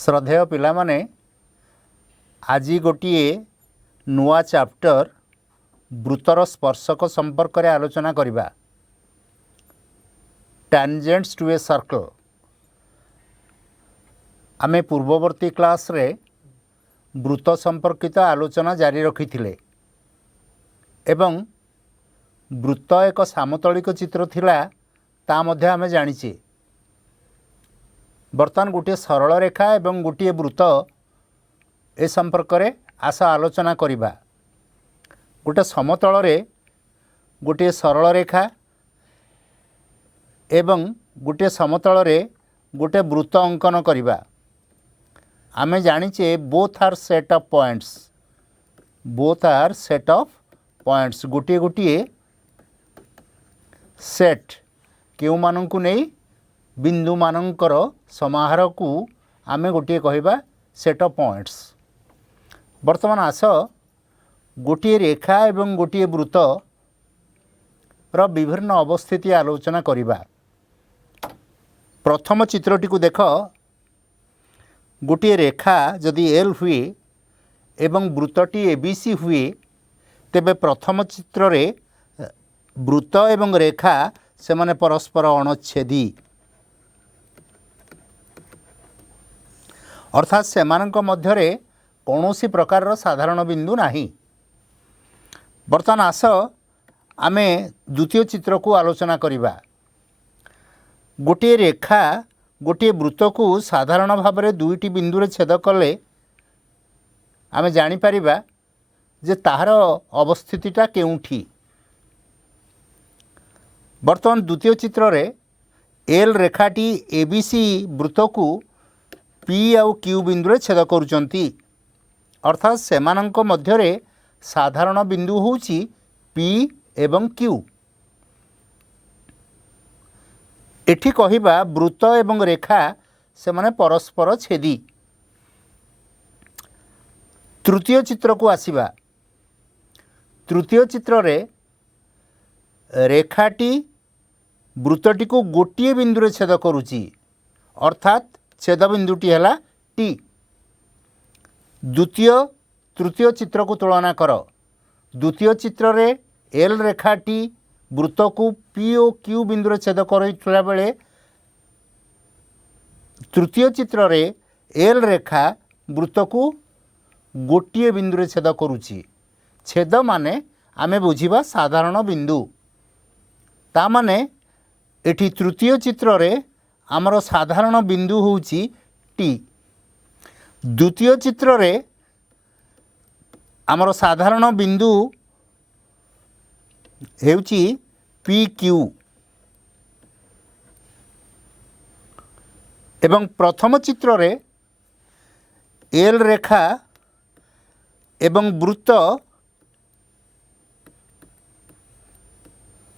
श्रद्धेय पिला माने आज गोटे नुआ चैप्टर वृत्तर स्पर्शक संपर्क रे आलोचना करिबा। Tangents to a circle. आमे पूर्ववर्ती क्लास रे वृत्त संपर्कित आलोचना जारी रखिथिले एवं वृत्त एक सामतलिक चित्र थिला ता मध्ये आमे जानिचे। बर्तमान गोटे सरल रेखा एवं गोटे वृत्त ए संपर्क रे आशा आलोचना करिबा। गोटे समतल रे गोटे सरल रेखा एवं गोटे समतल रे गोटे वृत्त अंकन करिबा। आमे जानिचे both are set of points. Both are set of points. गोटे गोटे सेट केउ मानंकु नहीं बिंदु मानंकर समाहार को आमे गोटे कहिबा सेट ऑफ पॉइंट्स। वर्तमान आस गोटे रेखा एवं गोटे वृत्त र विभिन्न अवस्थिति आलोचना करिबा। प्रथम चित्रटी को देख। गोटे रेखा जदि एल हुए एवं वृत्तटी एबीसी हुए तेबे प्रथम चित्र रे वृत्त एवं रेखा से माने परस्पर अणच्छेदी अर्थात सेमानक मध्यरे कौनसी प्रकार साधारण बिंदु नाही। बर्तमान आस आमे द्वितीय चित्र को आलोचना करिबा। गोटे रेखा गोटे वृत्त को साधारण भाव में दुईटी बिंदु रे छेद कले आमे जानि परिबा जे ताहार अवस्थितिटा केउठी। बर्तमान द्वितीय चित्र रे एल रेखाटी एबीसी वृत्त को पी आउ क्यू बिंदु रे छेद करुचंती अर्थात सेमानंक मध्यरे साधारण बिंदु होउची पी एवं क्यू। एठी कहिबा वृत्त एवं रेखा से माने परस्पर छेदी। तृतीय चित्र को आसीबा। तृतीय चित्र रे रेखाटी वृत्तटी को गोटिए बिंदु रे छेद करुची अर्थात छेद बिंदुटी हैला टी। द्वितीय तृतीय चित्र को तुलना कर। द्वितीय चित्र रे एल रेखाटी वृत्त को पी और क्यू बिंदु रे छेद करैतला बेले तृतीय चित्र रे एल रेखा वृत्त को गोटिए बिंदु रे छेद करुची। छेद माने आमे बुझिबा साधारण बिंदु। ता माने एठी तृतीय चित्र रे आमर साधारण बिंदु होउची टी। द्वितीय चित्र रे आमर साधारण बिंदु हेउची पी क्यू एवं प्रथम चित्र रे एल रेखा एवं वृत्त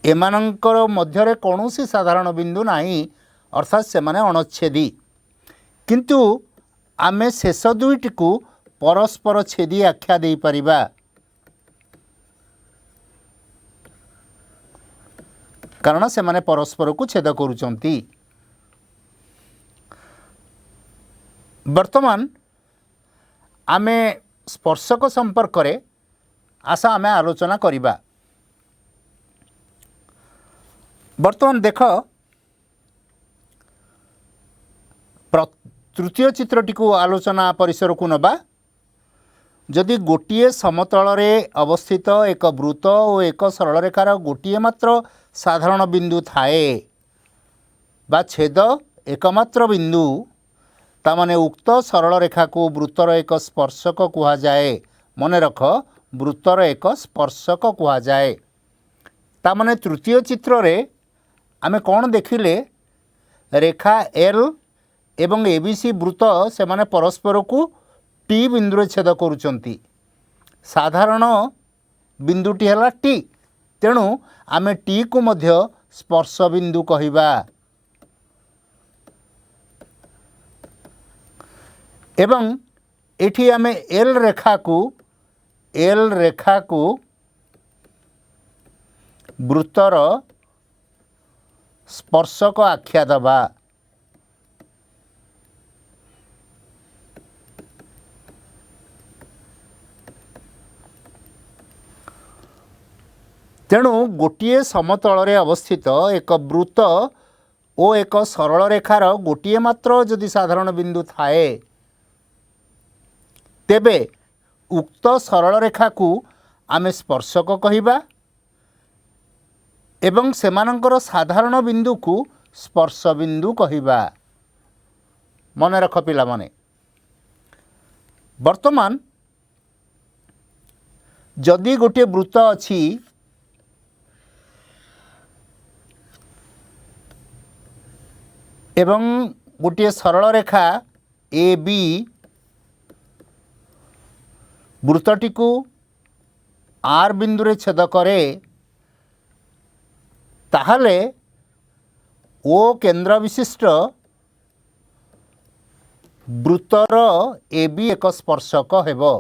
एमानंकर मध्यरे कौनसी साधारण बिंदु नाही अर्थात से माने अणच्छेदी। किंतु आमे शेष दुईटी को परस्पर छेदी आख्या दे परिबा। कारण से माने परस्पर को छेद करुचंती। वर्तमान आमे स्पर्शक संपर्क रे आशा आमे आलोचना करिबा। वर्तमान देख तृतीय चित्रटी को आलोचना परिसर को नबा। जदि गोटिए समतल रे अवस्थित एक वृत्त और एक सरल रेखार गोटिए मात्र साधारण बिंदु थाए बा छेद एकमात्र बिंदु तामाने उक्त सरल रेखा को वृत्तर एक स्पर्शक कुहा जाए। मने रख वृत्तर एक स्पर्शक कुहा जाए। तामाने तृतीय चित्र रे आमे कौन देखिले रेखा एल एवं एबीसी वृत्त से माने परस्पर को टी बिंदु रे छेद करुचंती। साधारण बिंदुटी हैला टी। तेणु आमे टी को मध्य स्पर्श बिंदु कहिबा। एवं एठी आमे एल रेखा को वृत्तर स्पर्शक आख्या दबा। तेणु गोटे समतल रे अवस्थित एक वृत्त और एक सरल रेखार गोटे मात्र जदि साधारण बिंदु थाए तेबे उक्त सरल रेखा को आमे स्पर्शक कहिबा एवं सेमानंकर साधारण बिंदु को स्पर्श बिंदु कहिबा। मन रख पिला माने वर्तमान जदि गोटे वृत्त अछि एवं गोटे सरल रेखा ए बी वृत्तटी को आर बिंदु रे छेद करे ताहले ओ केंद्र विशिष्ट वृत्तर ए बी एक स्पर्शक हेबो।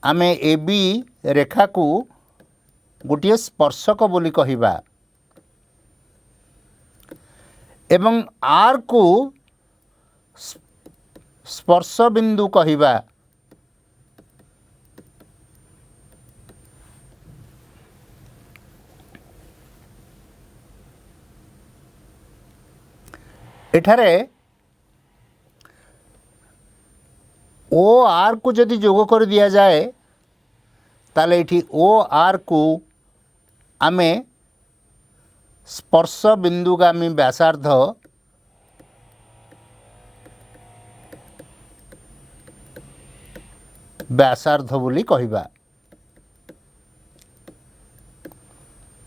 आमे ए बी रेखा को गोटे स्पर्शक बोली कहिबा एवं आर को स्पर्श बिंदु कहिबा। एठारे ओ आर को जदि जोग कर दिया जाए ताले एठी ओ आर को आमे स्पर्श बिंदुगामी व्यासार्ध बोली कहिबा।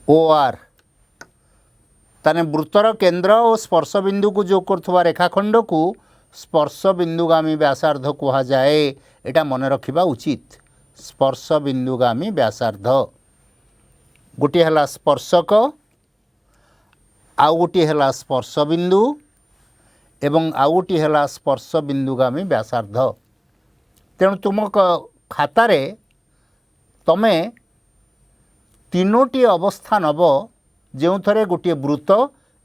ओ आर ताने वृत्तर केंद्र और स्पर्श बिंदु को जो करथुवा रेखाखंड को स्पर्श बिंदुगामी व्यासार्ध कहा जाए। एटा मन रखिबा उचित। स्पर्श बिंदुगामी व्यासार्ध गोटे हला स्पर्शक आउ गोटे हला स्पर्श बिंदु एवं आउ गोटे हला स्पर्श बिंदुगामी व्यासार्ध। तेणु तुम खाता रे तमे तीनोटी अवस्था नब जो थरे गोटे वृत्त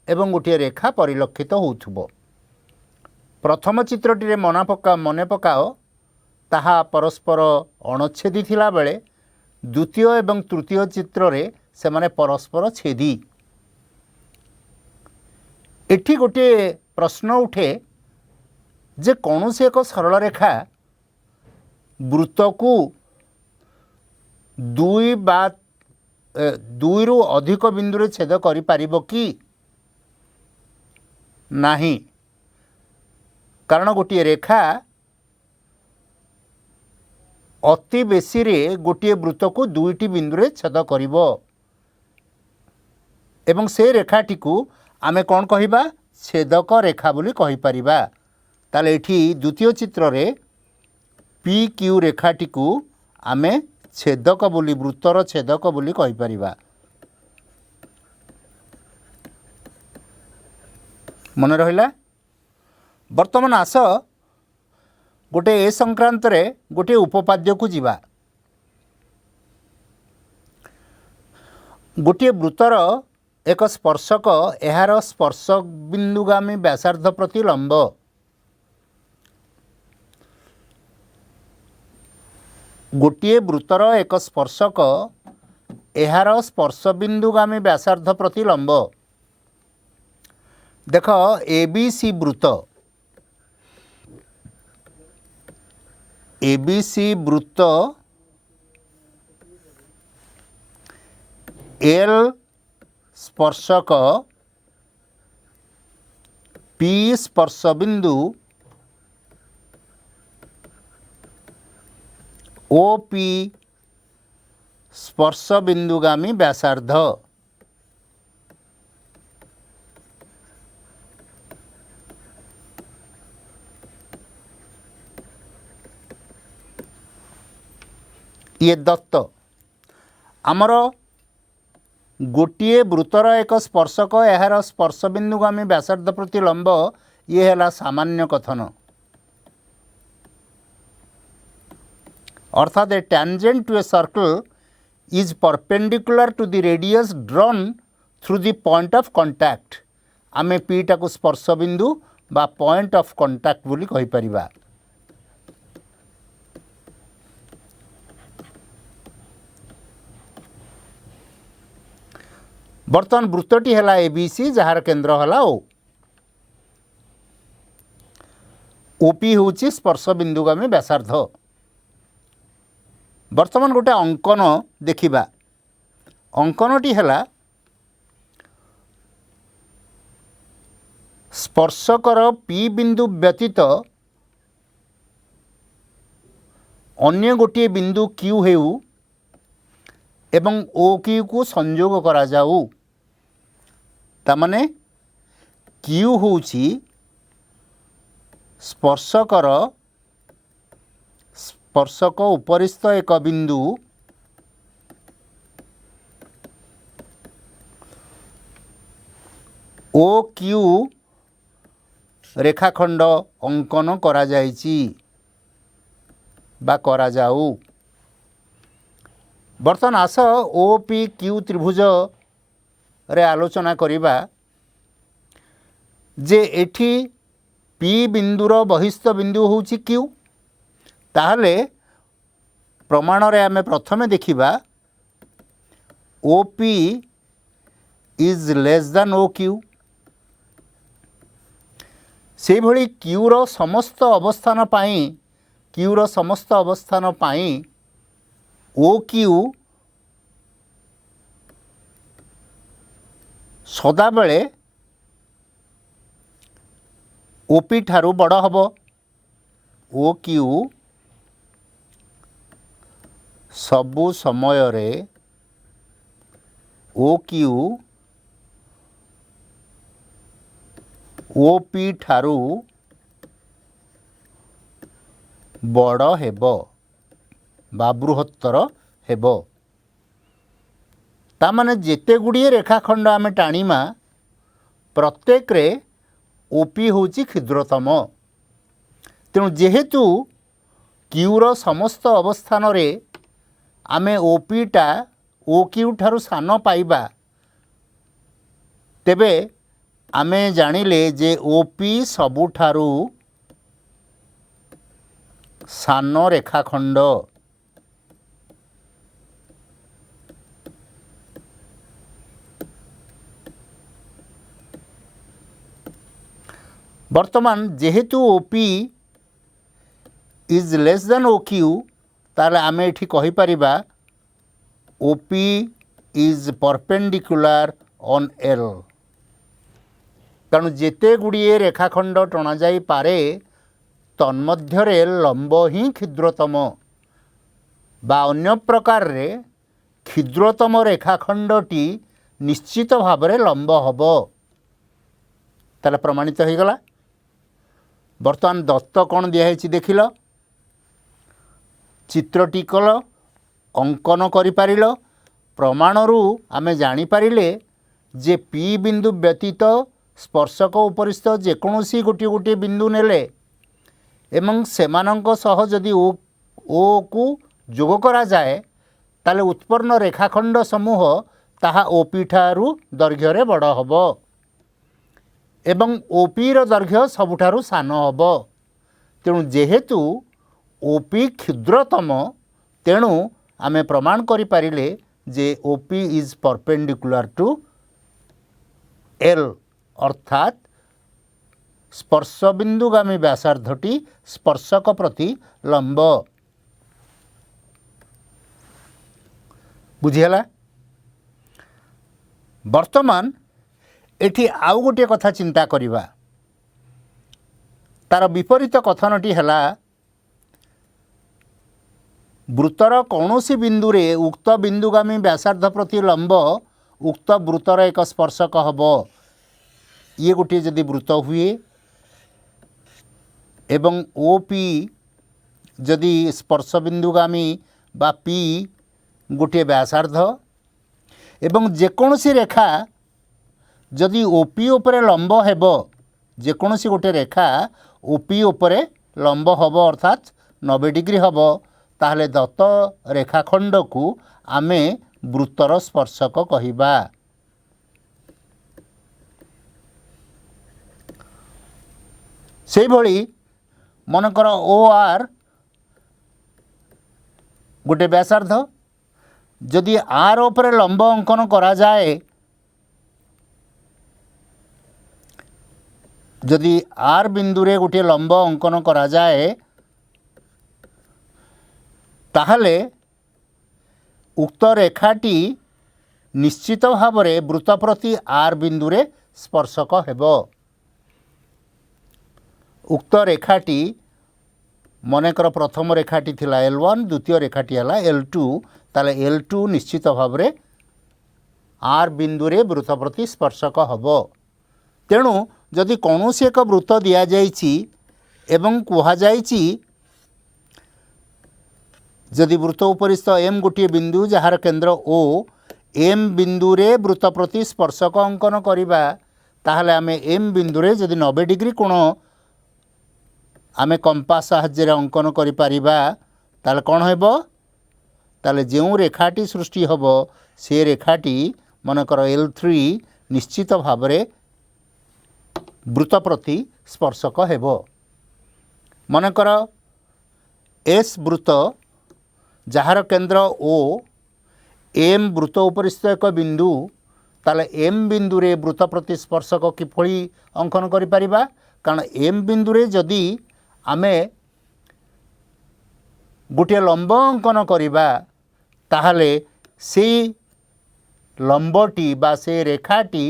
एवं गोटे रेखा परिलक्षित होउथुबो। प्रथम चित्रटी मन पकाओ ताहा परस्पर अणछेदी थिला बेले द्वितीय एवं तृतीय चित्र रे से माने परस्पर छेदी। एठी गोटे प्रश्न उठे जे कौनसी एक सरल रेखा वृत्त को दुई रु अधिक बिंदु रे छेद करि पारिबो कि नाही। कारण गोटे रेखा अति बेसी रे गोटे वृत्त को दुईटी बिंदु रे छेद करिबो एवं से रेखाटी को आमे कौन कहिबा छेदक रेखा बोली कहि परिबा। ताले एठी द्वितीय चित्र रे पी क्यू रेखाटी को आमे छेदक बोली वृत्तर छेदक बोली कहि परिबा। मन रहिला। वर्तमान आस गोटे ए संक्रांत रे गोटे उपपाद्य को जीवा। गोटे वृत्तर एक स्पर्शक एहार स्पर्श बिंदुगामी व्यासार्ध प्रति लंब। गोटे वृत्तर एक स्पर्शक एहार स्पर्श बिंदुगामी व्यासार्ध प्रति लंब। देख एबीसी वृत्त एल स्पर्शक पी स्पर्श बिंदु ओपी स्पर्श बिंदुगामी व्यासार्ध। ये दत्त आमर गोटे वृत्तर एक स्पर्शक यार स्पर्श बिंदुगामी व्यासार्ध प्रति लंब ये है सामान्य कथन। अर्थात a tangent to a circle is perpendicular to the radius drawn through the point of contact. आमे पीटा को स्पर्श बिंदु बा पॉइंट ऑफ कांटेक्ट बोली कहि परिबा। बर्तमान वृत्तटी है एबीसी जार केन्द्र है ओ ओपी हूँ स्पर्श बिंदुगामी व्यासार्ध। बर्तमान गोटे अंकन देखा अंकनटी है स्पर्शकर पी बिंदु व्यतीत अन्य गोटे बिंदु क्यू हेउ एवं ओ क्यू को संयोग करा जाऊ। तामाने क्यू होउची स्पर्शकर स्पर्शक उपरिस्थ एक बिंदु ओ क्यू रेखाखंड अंकन करा जायछि बा करा जाऊ। बर्तमान आस ओ पी क्यू त्रिभुज रे आलोचना करिबा जे एठी पी बिंदुर बहिस्थ बिंदु होउछि क्यू। ताहले प्रमाण रे आमे प्रथमे देखिबा O P is less than O Q. से भली क्यूर समस्त अवस्थान पाई क्यूर समस्त अवस्थान पाई ओ क्यू सदाबेले ओपी ठारू बड़ हब। ओ क्यू सबु समय रे ओ क्यू ओपी ठारू बड़ हेब बा बृहत्तर हेब। तामाने जेते गुड़िए रेखाखंड आमे टाणीमा प्रत्येक रे ओपी होची क्षुद्रतम। तेणु जेहेतु क्यूर समस्त अवस्थान रे आमे ओपीटा ओ क्यू ठारू सान पाइबा तेबे आमे जानिले जे ओपी सबुठारू सान रेखाखंड। वर्तमान जेहेतु OP is less than O Q ताले आमे एठी कहि परिबा OP is perpendicular on L. तेणु जेते गुड़िए रेखाखंड टणा जाई पारे तन्मध्यरे लंब ही क्षुद्रतम बा अन्य प्रकार रे क्षुद्रतम रेखाखंडटी निश्चित भाव में लंब हब। ताले प्रमाणित हो गला। बर्तमान दत्त कौन दिखाई देखिल चित्रटी कल अंकन करिपारिल प्रमाणरू आमे जानिपारिले जे पी बिंदु व्यतीत स्पर्शक उपरिस्थ जेकोसी गोटे गोटे बिंदु नेले एवं सेमानंक सह जदि ओ को जोग करा जाए ताले उत्पन्न रेखाखंड समूह ताहा ओपी ठारू दैर्घ्य रे बड़ हब एवं ओपी रो दैर्घ्य सबुठारू सान हब। तेणु जेहेतु ओपी क्षुद्रतम तेणु आमे प्रमाण करि पारिले जे OP is perpendicular to L अर्थात स्पर्श बिंदुगामी व्यासार्धटी स्पर्शक प्रति लंब। बुझीगला। वर्तमान एठी आउ गोटे कथा चिंता करिबा तार विपरीत कथनटी हैला वृत्तर कौनसी बिंदु रे उक्त बिंदुगामी व्यासार्ध प्रति लंब उक्त वृत्तर एक स्पर्शक हब। ये गोटे जदि वृत्त हुए एवं ओपी जदि स्पर्श बिंदुगामी बा पी गोटे व्यासार्ध एवं जेकोसी रेखा जदि ओपी उपरे लंब हेब जेकोसी गोटे रेखा ओपी उपरे लंब हब अर्थात 90 डिग्री हब ताहले दत्त रेखाखंड को आमे वृत्तर स्पर्शक कहिबा। से भली मनकर ओ आर गोटे व्यासार्ध जदि आर उपरे लंब अंकन करा जाए जदि आर बिंदु रे गोटे लंब अंकन करा जाए ताहले उक्त रेखाटी निश्चित भाव में वृत्त प्रति आर बिंदु रे स्पर्शक हेबो। उक्त रेखाटी मनकर प्रथम रेखाटी थिला L1 द्वितीय रेखाटी हला L2 ताले L2 निश्चित भाव में आर बिंदु रे वृत्त प्रति स्पर्शक हेबो। तेणु जदि कौनसी एक वृत्त दिया जाइछि एवं कुहा जाइछि जदि वृत्त उपरिस्थ एम गोटे बिंदु जार केंद्र ओ एम बिंदु रे वृत्त प्रति स्पर्शक अंकन करिबा ताहले आमे एम बिंदु रे जदि 90 डिग्री कोण आमे कंपास साहाय्य रे अंकन करि परिबा ताले कोन हेबो ताले जेउ रेखाटी सृष्टि हेबो से रेखाटी मनकर L3 निश्चित भाव में वृत्त प्रति स्पर्शक हेबो। मनकर एस वृत्त जार केंद्र ओ एम वृत्त उपरिस्थ एक बिंदु ताले एम बिंदु रे वृत्त प्रति स्पर्शक किभଳି अंकन करि परिबा कारण एम बिंदु रे जदि आमे गोटे लंब अंकन करिबा ताहले से लंबटी बा से रेखाटी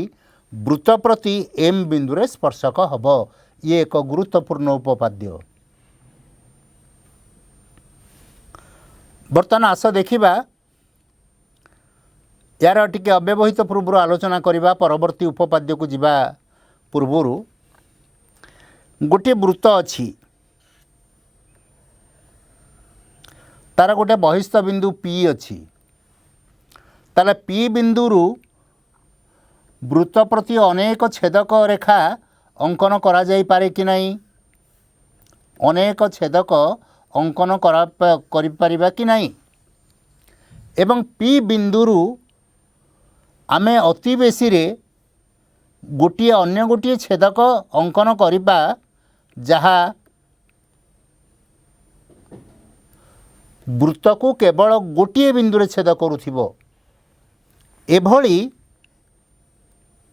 वृत्त प्रति एम बिंदु रे स्पर्शक हबो। ये एक गुरुत्वपूर्ण उपपाद्य। बर्तमान आस देखिबा यार टिके अव्यवहित पूर्व आलोचना करिबा परवर्ती उपपाद्य को जिबा पूर्वरु गोटे वृत्त अछि तार गोटे बहिस्थ बिंदु P अछि ताले P बिंदुरु वृत्त प्रति अनेक छेदक रेखा अंकन करा जाई पारे कि नहीं अनेक छेदक अंकन करि परिबा कि नहीं एवं P बिंदुरु आमे अति बेसी रे गोटे अन्य गोटे छेदक अंकन करिबा जहा वृत्त को केवल गोटे बिंदु रे छेद करुथिबो एभली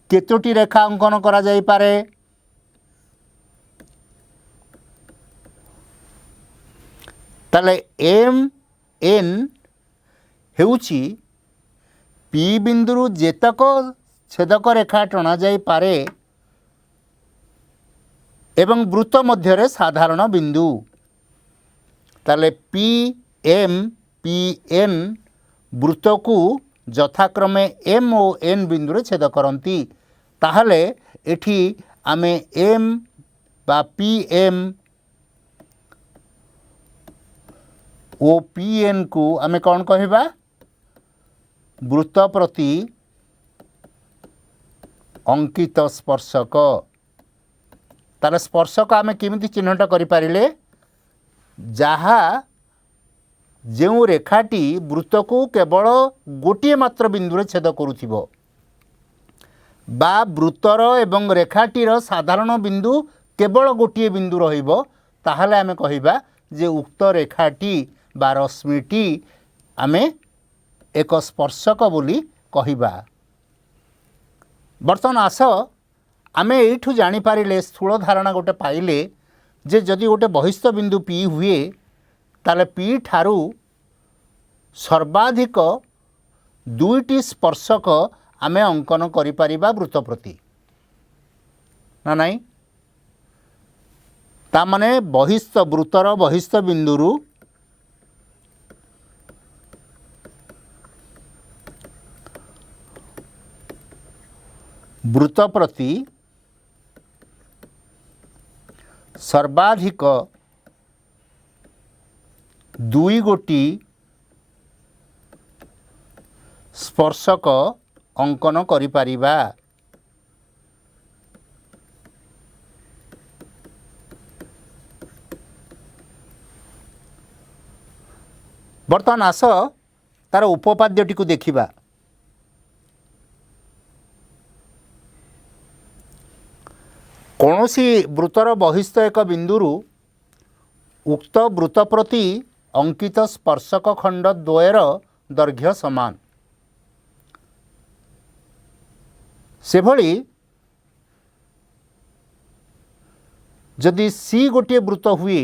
केतोटी रेखा अंकन करा जाई पारे ताले एम एन हेउची P बिंदुरु जेतक छेदक रेखा टणा जाई पारे एवं वृत्त मध्य रे साधारण बिंदु ताले P M P N वृत्त को यथाक्रमे M और N बिंदु रे छेद करंती ताहले एठी आमे M बा P M ओ P N को आमे कौन कहबा वृत्त प्रति अंकित स्पर्शक तार स्पर्शक आमे केमिति चिन्हट करि पारिले जहा जेउ रेखाटी वृत्त को केवल गोटे मात्र बिंदु रे छेद करुथिबो बा वृत्तर एवं रेखाटीर साधारण बिंदु केवल गोटे बिंदु रहिबो ताहले आमे कहिबा जे उक्त रेखाटी बा रश्मिटी आमे एक स्पर्शक बोली कहिबा। बर्तमान आस आमे एठू जानी पारिले स्थूल धारणा गोटे पाइले जे जदि गोटे बहिस्थ बिंदु P हुए ताले P ठारू सर्वाधिक दुईटी स्पर्शक आमे अंकन करि परिबा वृत्त प्रति ना नहीं ता माने बहिस्थ वृत्तर बहिस्थ बिंदुरु वृत्त प्रति सर्वाधिक दुई गोटी स्पर्शक अंकन करि परिबा। बर्तमान आस तार उपपाद्यटी को देखिबा। कौनसी वृत्तर बहिस्थ एक बिंदुरु उक्त वृत्त प्रति अंकित स्पर्शक खंड द्वयर दैर्घ्य समान से भली जदि सी गोटे वृत्त हुए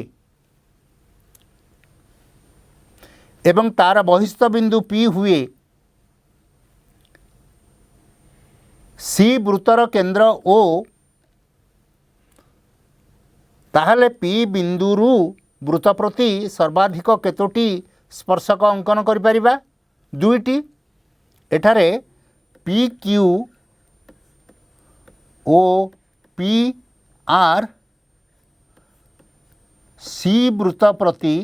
एवं तार बहिस्थ बिंदु पी हुए, सी वृत्तर केंद्र ओ, ताहले पी बिंदुरु वृत्त प्रति सर्वाधिक केतोटी स्पर्शक अंकन करि परिबा? दुईटी। एठारे P Q O P R C वृत्त प्रति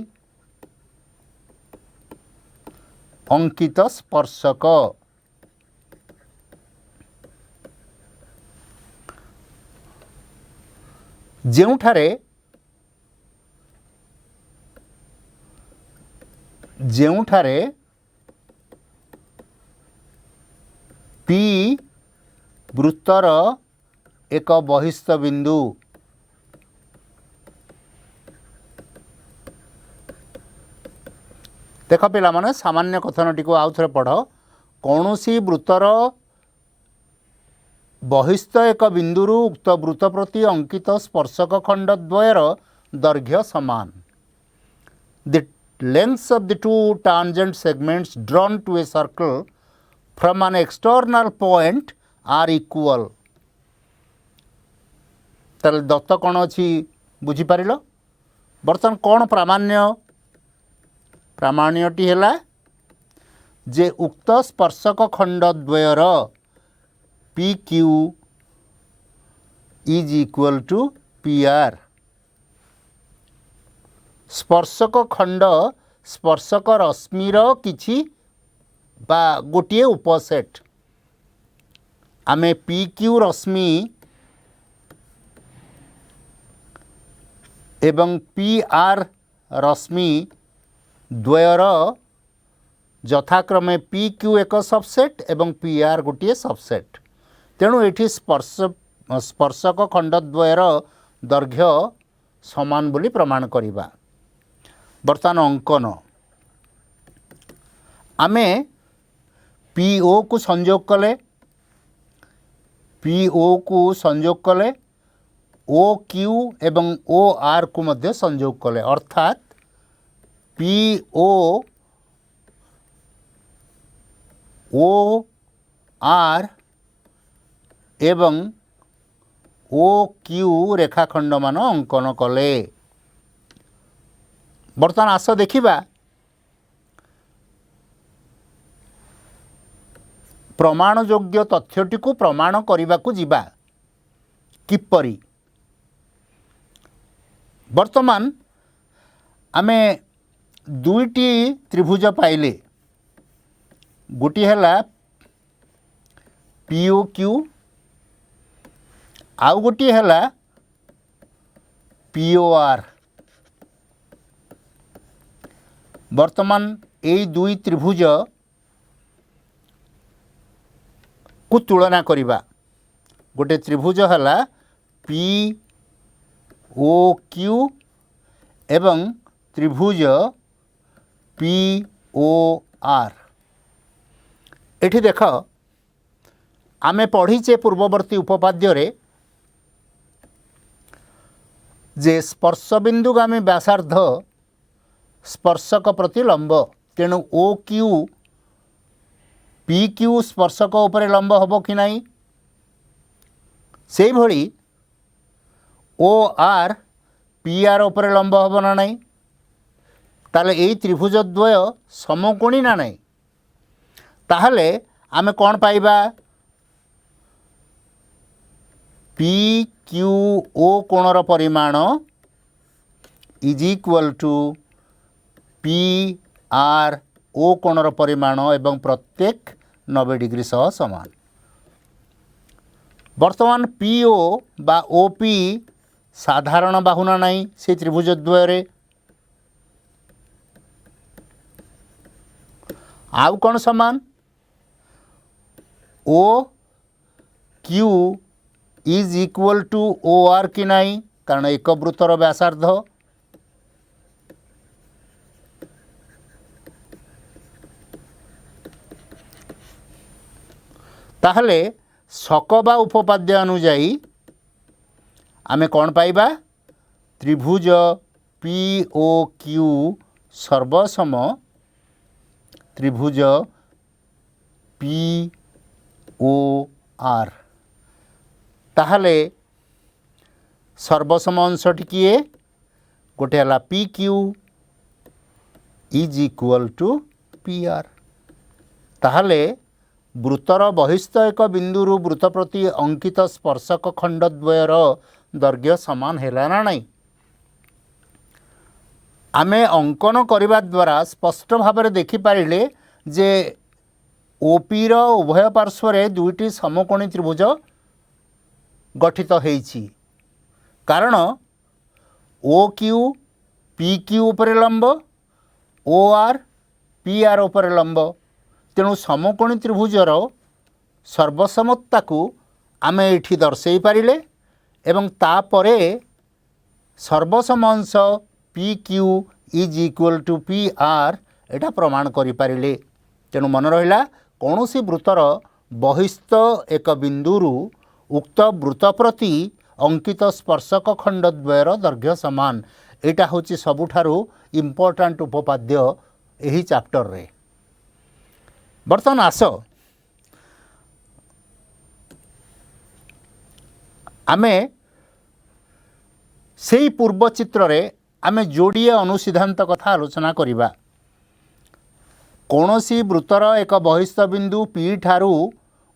अंकित स्पर्शक। ଯେଉଁଠାରେ पी वृत्तर एक बहिस्थ बिंदु, देख पिला माने सामान्य कथनटी को आउ थे पढ़। कौनसी वृत्तर बहिस्थ एक बिंदुरु उक्त वृत्त प्रति अंकित स्पर्शक खंड द्वयर दैर्घ्य समान। The lengths of the two tangent segments drawn to a circle from an external point are equal। ताले दत्त कौन अच्छी बुझी पारिल? बर्तमान कौन प्रामाण्य? प्रामाण्यटी है जे उक्त स्पर्शक खंड द्वयर P Q is equal to P R. स्पर्शक खंड स्पर्शक रश्मिर किछि बा गोटे उपसेट। आमे पी क्यू रश्मि एवं पी आर रश्मि द्वयर यथाक्रमे पी क्यू एक सबसेट एवं पी आर गोटे सबसेट। तेणु एठी स्पर्शक खंड द्वयर दैर्घ्य समान बोली प्रमाण करिबा। बर्तमान अंकन आमे पी ओ को संयोग कले, पी ओ को संयोग कले, ओ क्यू एवं ओ आर को मध्य संयोग कले, अर्थात पी ओ आर एवं ओ क्यू रेखाखंड मान अंकन कले। बर्तमान आस देखिबा प्रमाण योग्य तथ्यटी को प्रमाण करने को जिबा किपरि। वर्तमान आमे दुईटी त्रिभुज पाइले, गोटी है पीओ क्यू आउ गोटी है पीओ आर। वर्तमान यही दुई त्रिभुज को तुलना करिबा। गोटे त्रिभुज है पी ओ क्यू एवं त्रिभुज पी ओ आर। एठी देख आमे पढ़ीचे पूर्ववर्ती उपपाद्य रे जे स्पर्शबिंदुगामी व्यासार्ध स्पर्शक प्रति लंब। तेणु ओ क्यू पी क्यू स्पर्शक उपरे लंब होबो कि नहीं? सेही भली ओ आर पी आर उपरे लंब होबो ना नहीं? ताले एई त्रिभुज द्वय समकोणी ना नहीं? ताहले आमे कौन पाइबा? पी क्यू ओ कोणर परिमाण is equal to P R O कोणर परिमाण एवं प्रत्येक 90 डिग्री सह समान। वर्तमान पी ओ बा ओ पी साधारण बाहुना नहीं से त्रिभुज द्वय। आउ कौन समान? O Q is equal to O R कि नहीं? कारण एक वृत्तर व्यासार्ध। ताहले सकबा उपपाद्य अनुजाई आमे कौन पाइबा? त्रिभुज पी ओ क्यू सर्वसम त्रिभुज पी ओ आर ताहले सर्वसम अंशटी किए गोटे है P Q is equal to P R ताहले वृत्तर बहिस्थ एक बिंदुरु वृत्त प्रति अंकित स्पर्शक खंडद्वयर दैर्घ्य समान हैला ना नहीं आमे अंकन करने द्वारा स्पष्ट भाव में देखिपारे जे ओपी रो उभय पार्श्व दुईटी समकोणी त्रिभुज गठित होईछि कारण ओ क्यू पी क्यू उपरे लंब ओ आर पी आर उपरे लंब तेणु समकोणी त्रिभुजर सर्वसमता को आमे एठी दर्शई पारिले एवं तापरे सर्वसम अंश P Q is equal to P R एटा प्रमाण करि पारिले तेणु मन रहिला कौनसी वृत्तर बहिस्थ एक बिंदुरु उक्त वृत्त प्रति अंकित स्पर्शक खंडद्वयर दैर्घ्य समान एटा होची सबुठारु इम्पोर्टांट उपपाद्य एही चैप्टर रे बर्तमान आस आमे सेही पूर्व चित्र रे आमे जोड़िए अनुसिद्धांत कथा आलोचना करिबा कौनसी वृत्तर एक बहिस्थ बिंदु पी ठारू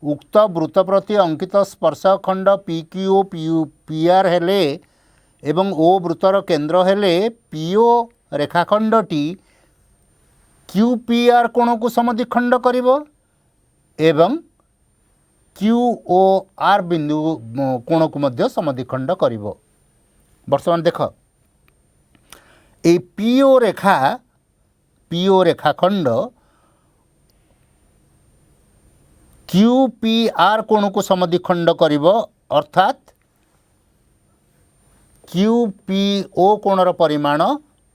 उक्त वृत्त प्रति अंकित स्पर्शक खंड पी क्यू पी आर हेले एवं ओ वृत्तर केंद्र हेले पीओ रेखाखंडटी क्यू पी आर कोण को समद्विखंड करिवो एवं क्यू ओ आर बिंदु कोण को मध्य समद्विखंड करिवो वर्तमान देख ए पीओ रेखाखंड क्यू पी आर कोण को समद्विखंड करिवो अर्थात क्यू पी ओ कोणर परिमाण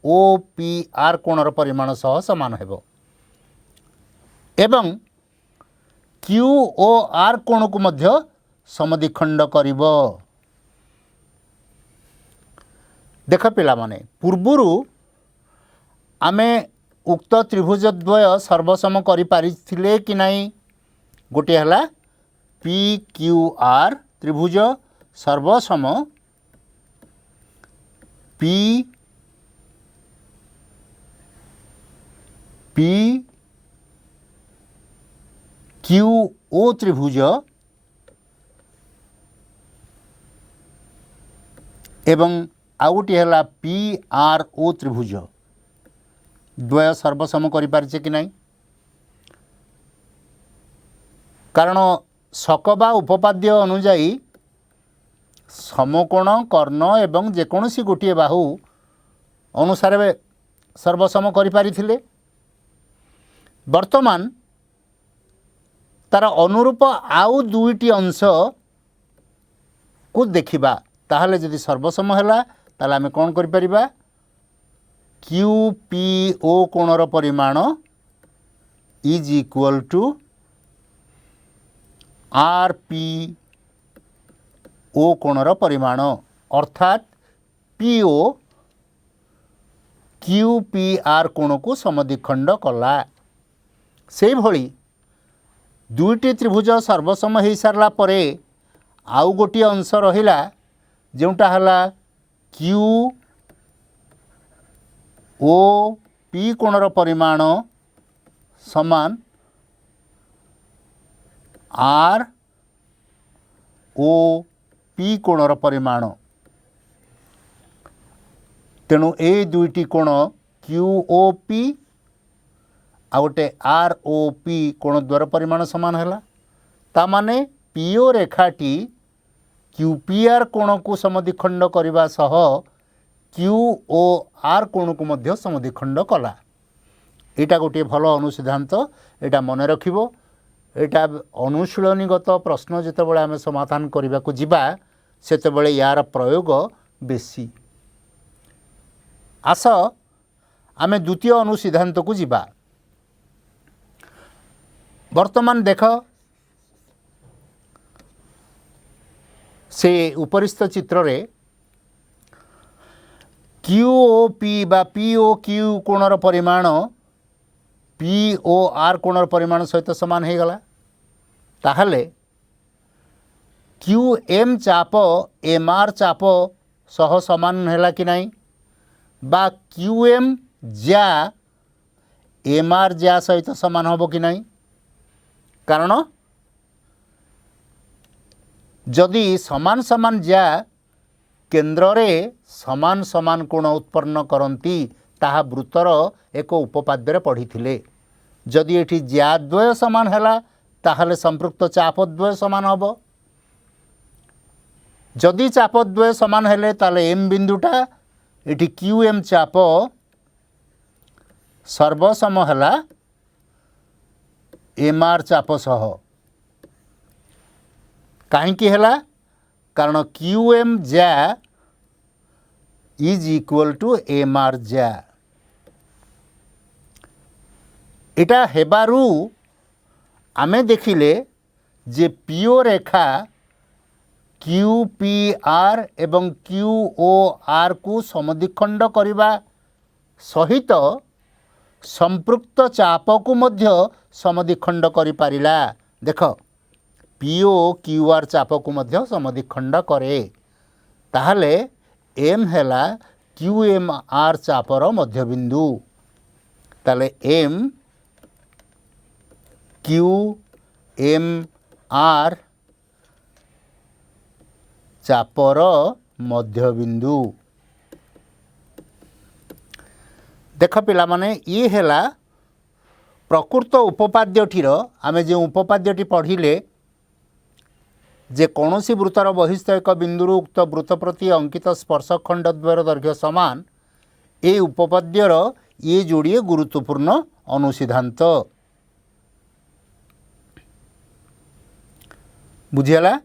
ओ पी आर कोणर परिमाण सह समान हेबो एवं क्यू ओ आर कोण को मध्य समद्विखंड करिवो देख पिला माने पूर्वरु आमे उक्त त्रिभुज द्वय सर्वसम करि पारिथिले कि नाही गोटे हला पी क्यू आर त्रिभुज सर्वसम पी पी क्यू ओ त्रिभुज एवं आउ गोटे है पी आर ओ त्रिभुज द्वय सर्वसम करिपारिछे कि नहीं कारण सकबा उपपाद्य अनुजाई समकोण कर्ण एवं जेकोसी गोटे बाहु अनुसार सर्वसम करिपारिथिले वर्तमान तार अनुरूप आउ दुईटी अंश को देखिबा ताहले जदि सर्वसम हैला ताहले आमे कोन करि परिबा क्यू पी ओ कोणर परिमाण is equal to R P O कोणर परिमाण अर्थात P O Q P R कोण को समद्विखंड कला से भली दुईटी त्रिभुज सर्वसम हो सारा पर आउ गोटे अंश रहिला जोटा हला क्यू ओ पी कोणर परिमाण समान आर ओ पी कोणर परिमाण तेणु ए दुईटी कोण क्यू ओ पी आ गोटे आर ओ पी कोण द्वार परिमाण समान है ता माने पीओ रेखाटी क्यू पी आर कोण को समद्विखंड करने सह क्यू ओ आर कोण को मध्य समद्विखंड कला यहाँ गोटे भल अनुसिद्धांत यहाँ मन रखिबो एटा अनुशीलनीगत प्रश्न जितेबाला आम समाधान करने को जिबा सेतेबाला यार प्रयोग बेसी आस आम द्वितीय अनुसिद्धांत को जिबा वर्तमान देख से उपरिस्थ चित्र रे QOP बा POQ कोणर परिमाण POR कोणर परिमाण सहित समान हो गला ताहले QM चाप MR चाप सह समान है कि नहीं बा QM ज्या MR ज्या सहित समान होबो कि नहीं कारण जदि समान समान ज्या केन्द्र रे समान समान कोण उत्पन्न करती ताहा वृत्तर एक उपपाद्य पढ़ी जदि एठी ज्याद्वय समान है ताहले संपृक्त चापद्वय समान होबो जदि चापद्वय समान हेले ताले एम बिंदुटा एठी QM चाप सर्वसम है MR चाप सह कहीं है कारण QM ज्या इज इक्वल टू MR ज्या इटा हेबारू आमे देखिले जे PO रेखा QPR एवं QOR को समद्विखंड करिबा सहित संपृक्त चाप को मध्य समद्विखंड करि पारिला देख PO QR चाप को मध्य समद्विखंड करे ताहले M हैला QMR चापर मध्यबिंदु ताले M QMR चापर मध्यबिंदु देख पिला माने ये हैला प्रकृत उपपाद्यटीर आमे जो उपपाद्यटी पढ़िले जे कौनसी वृत्तर बहिस्थ एक बिंदुर उक्त वृत्त प्रति अंकित स्पर्शखंड द्वयर दैर्घ्य समान ए उपपाद्यर ये जोड़िए गुरुत्वपूर्ण अनुसिद्धांत बुझीगला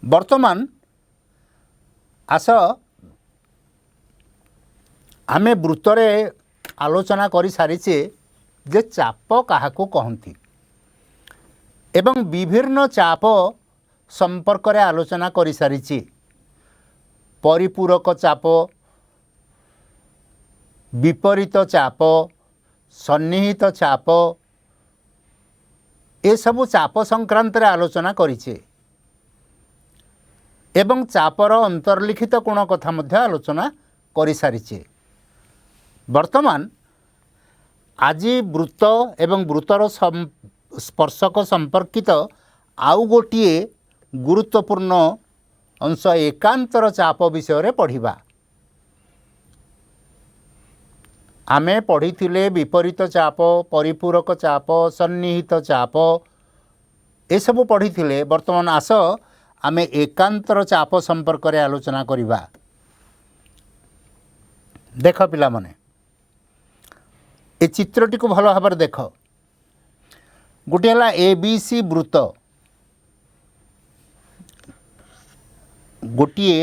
वर्तमान आस आमे वृत्तरे आलोचना करि सारिचे जे चाप काहाको कहंती एवं विभिन्न चाप संपर्क रे आलोचना करि सारिची परिपूरक चाप विपरीत चाप सन्निहित चाप ए सबु चाप संक्रांत रे आलोचना करिचे एवं चापर अंतर्लिखित कोण कथा मध्य आलोचना करि सारिचे वर्तमान आज वृत्त एवं वृत्तर स्पर्शक संपर्कित आउ गोटे गुरुत्वपूर्ण अंश एकांतर चाप विषय पढ़िबा आमे पढ़ी विपरीत चाप परिपूरक चाप सन्निहित चाप ए सब पढ़ी वर्तमान आस आमे एकांतर चाप संपर्क रे आलोचना करिबा देख पिला माने ए चित्रटी को भल भाव देख गोटे है ABC वृत्त गोटे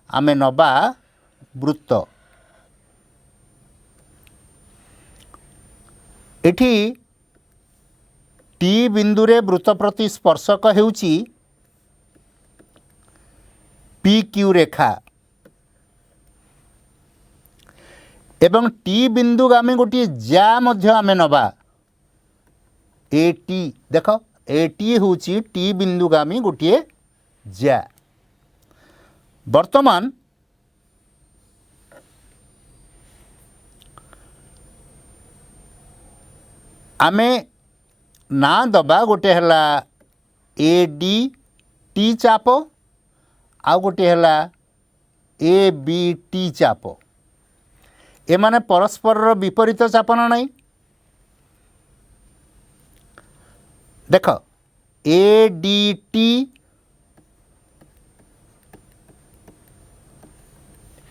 आमे नबा वृत्त एठी टी बिंदुरे वृत्त प्रति स्पर्शक हेउची PQ रेखा एवं टी बिंदुगामी गोटे ज्या मध्य आमे नबा AT देख AT होची टी बिंदुगामी गोटे ज्या वर्तमान आमे ना दबा गोटे हला ADT चाप आ गोटे हला ABT चाप ए माने परस्पर विपरीत चाप ना नहीं देख ADT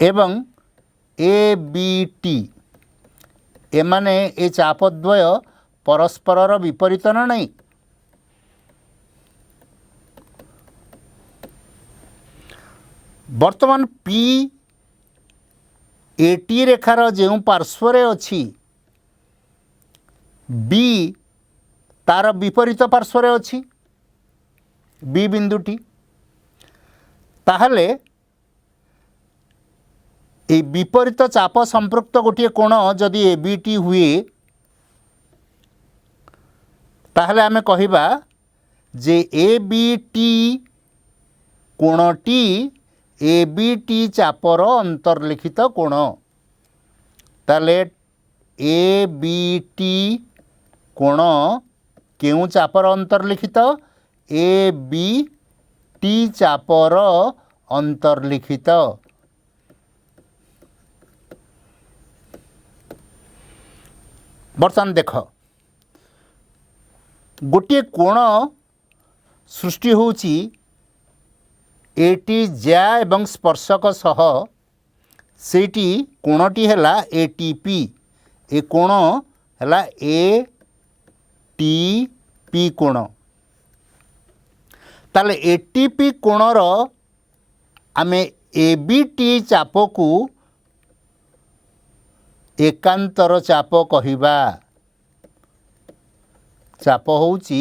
एवं ABT ए माने ए चापद्वय परस्पर विपरीत ना नहीं वर्तमान PAT रेखार जो पार्श्वरे अच्छी B तार विपरीत पार्श्वरे अच्छी B बिंदुटी ताहले ए विपरीत चाप संपृक्त गोटे कोण जदि ए बी टी हुए ताहले आमे कहिबा जे ए बी टी कोणटी ए बी टी चापर अंतर्लिखित कोण। ताहले ए बी टी कोण केउ चापर अंतर्लिखित ए बी टी चापर अंतर्लिखित। बर्तमान देख गोटे कोण सृष्टि होउची एटी ज्या एवं स्पर्शक सह सेटी कोणटी हैला एटीपी ए कोण हैला ए टी पी कोण। ताले एटीपी कोणर आमे एबीटी चाप को एकांतर चाप कहिबा। चाप होउची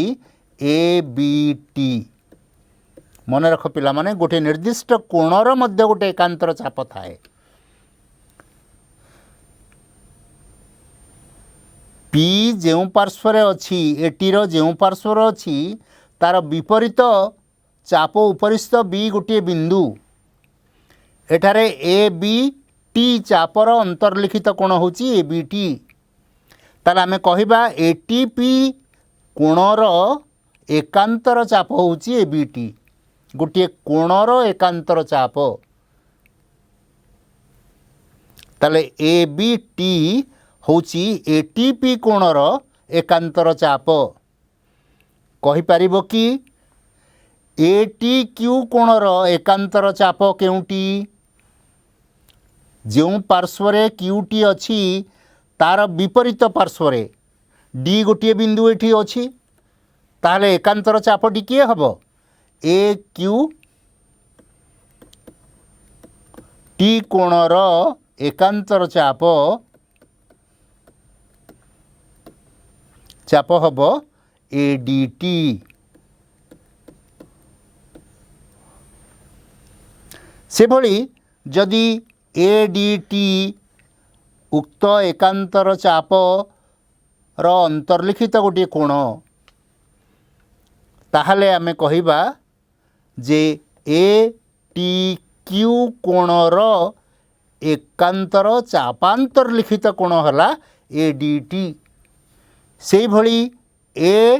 एबीटी। मन रख पिला माने गोटे निर्दिष्ट कोणर मध्य गोटे एकांतर चाप थाए। पी जेउ पार्श्वरे अछि एटी रो जेउ पार्श्वर अछि तार विपरीत चाप उपरिस्थ बी गोटे बिंदु एठारे ए बी टी चापर अंतर्लिखित कोण होची ए बी टी। ताले आमे कहिबा एटीपी कोणर एकांतर चाप होची ए बी टी। गोटे कोणर एकांतर चाप ताले ए बी टी होची एटीपी कोणर एकांतर चाप। कहि परिबो कि एटी क्यू कोणर एकांतर चाप केउटी जो पार्श्वरे क्यूटी अछि तार विपरीत पार्श्वरे डी गोटे बिंदु एठी अछि ताले एकांतर चापटी किए हबो ए क्यू टी कोणर एकांतर चाप चाप हबो ए डी टी। से भली जदि ए डी टी उक्त एकांतर चाप रो अंतर्लिखित गोटे कोण ताहले आमे कहिबा जे ए टी क्यू कोणर एकांतर चापांतर्लिखित कोण हला ए डी टी। से भली ए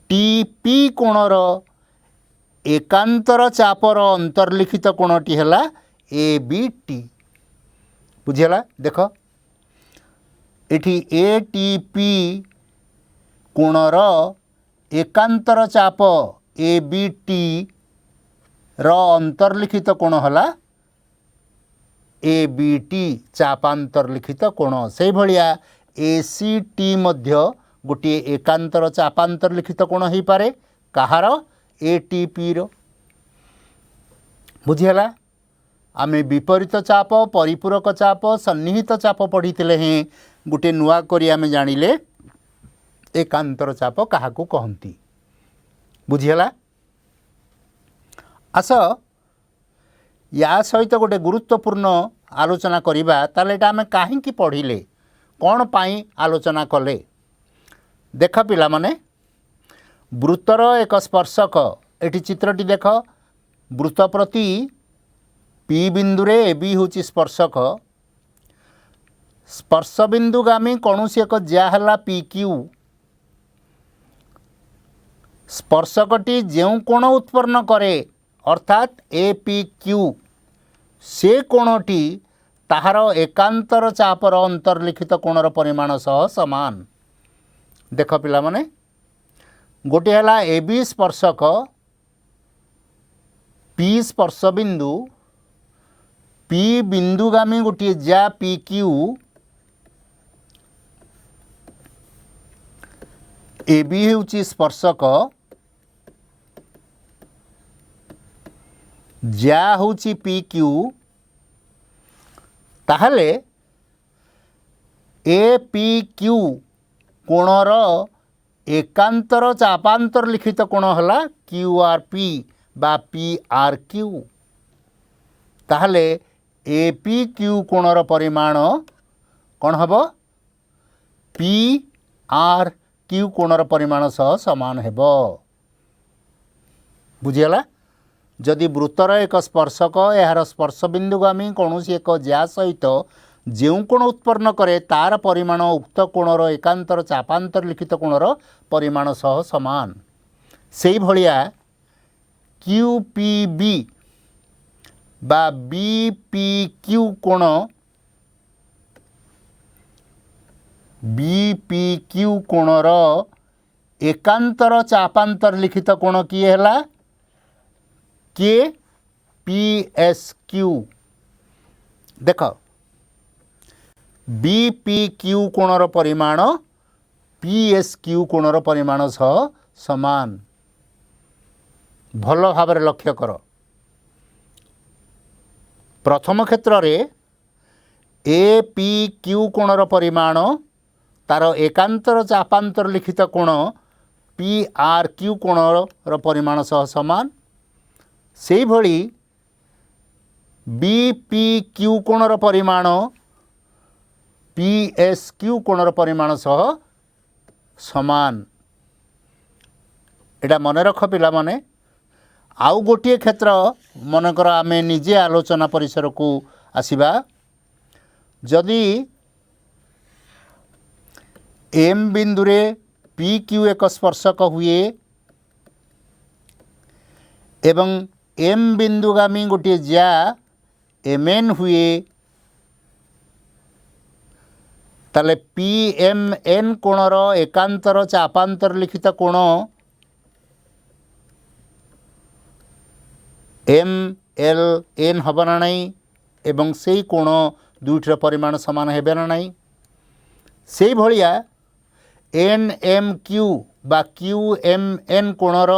टी पी कोणर एकांतर चापर अंतर्लिखित कोणटी हला ए बी टी। बुझिला देख एठी ए टी पी कोणर एकांतर चाप ए बी टी रो अंतर्लिखित कोण हला ए बी टी चापांतर्लिखित कोण। से भलिया ए सी टी मध्य गोटे एकांतर चापांतर्लिखित कोण हो पारे कहार ए टी पी रो। बुझिला आमे विपरीत चाप परिपूरक चाप सन्निहित चाप पढ़ी हैं गोटे नुआ करी आमे जानिले एकांतर चाप काहाकू कहंती। बुझिला आस या सहित गोटे गुरुत्वपूर्ण आलोचना करिबा ताले एटा आमे काहेकि पढ़िले कौन पाई आलोचना कले। देख पिला माने वृत्तर एक स्पर्शक एटी चित्रटी देख वृत्त प्रति पी बिंदुरे ए बी होची स्पर्शक स्पर्श बिंदुगामी कौनसी एक ज्या हला पी क्यू स्पर्शकटी जेउ कोण उत्पन्न करे अर्थात ए पी क्यू से कोणटी ताहार एकांतर चापर अंतर्लिखित कोणर परिमाण सह समान। देख पिला माने गोटे हला ए बी स्पर्शक पी स्पर्श बिंदु पी बिंदुगामी गोटे ज्या पी क्यू ए बी होची स्पर्शक ज्या होची पी क्यू ताहले ए पी क्यू कोणर एकांतर चापांतर लिखित कोण हला क्यू आर पी बा पी आर क्यू। ताहले ए पी क्यू कोणर परिमाण कौन हम पी आर क्यू कोणर परिमाण सह समान हेब। बुझीगला। जदि वृत्तर एक स्पर्शक यार स्पर्शबिंदुगामी कौन एक ज्या सहित जो कोण उत्पन्न करे तार परिमाण उक्त कोणर एकांतर चापांतर लिखित कोणर परिमाण सह समान। से भलिया क्यू पी बी बा बी पी क्यू कोण बी पी क्यू कोणर एकांतर चापांतर लिखित कोण किए है के पी एस क्यू। देख बी पी क्यू कोणर परिमाण पी एस क्यू कोणर परिमाण सह समान। भल भाव लक्ष्य कर। प्रथम क्षेत्र रे ए पी क्यू कोणर परिमाण तार एकांतर चापांतर लिखित कोण पी आर क्यू कोणर परिमाण सह समान। से भली बी पी क्यू कोणर परिमाण पी एस क्यू कोणर परिमाण सह समान। एटा मन रख पिला माने। आउ गोटे क्षेत्र मनकर आमे निजे आलोचना परिसर को आसिबा। जदि एम बिंदु रे पी क्यू एक स्पर्शक हुए एवं एम बिंदुगामी गोटे ज्या एम एन हुए ताले पी एम एन कोणर एकांतर चापांतर लिखित कोण एम एल एन हब ना नहीं एवं से कोण दुईटर परिमाण सामान हेबे ना नहीं। से भलिया एन एम क्यू बा क्यू एम एन कोणर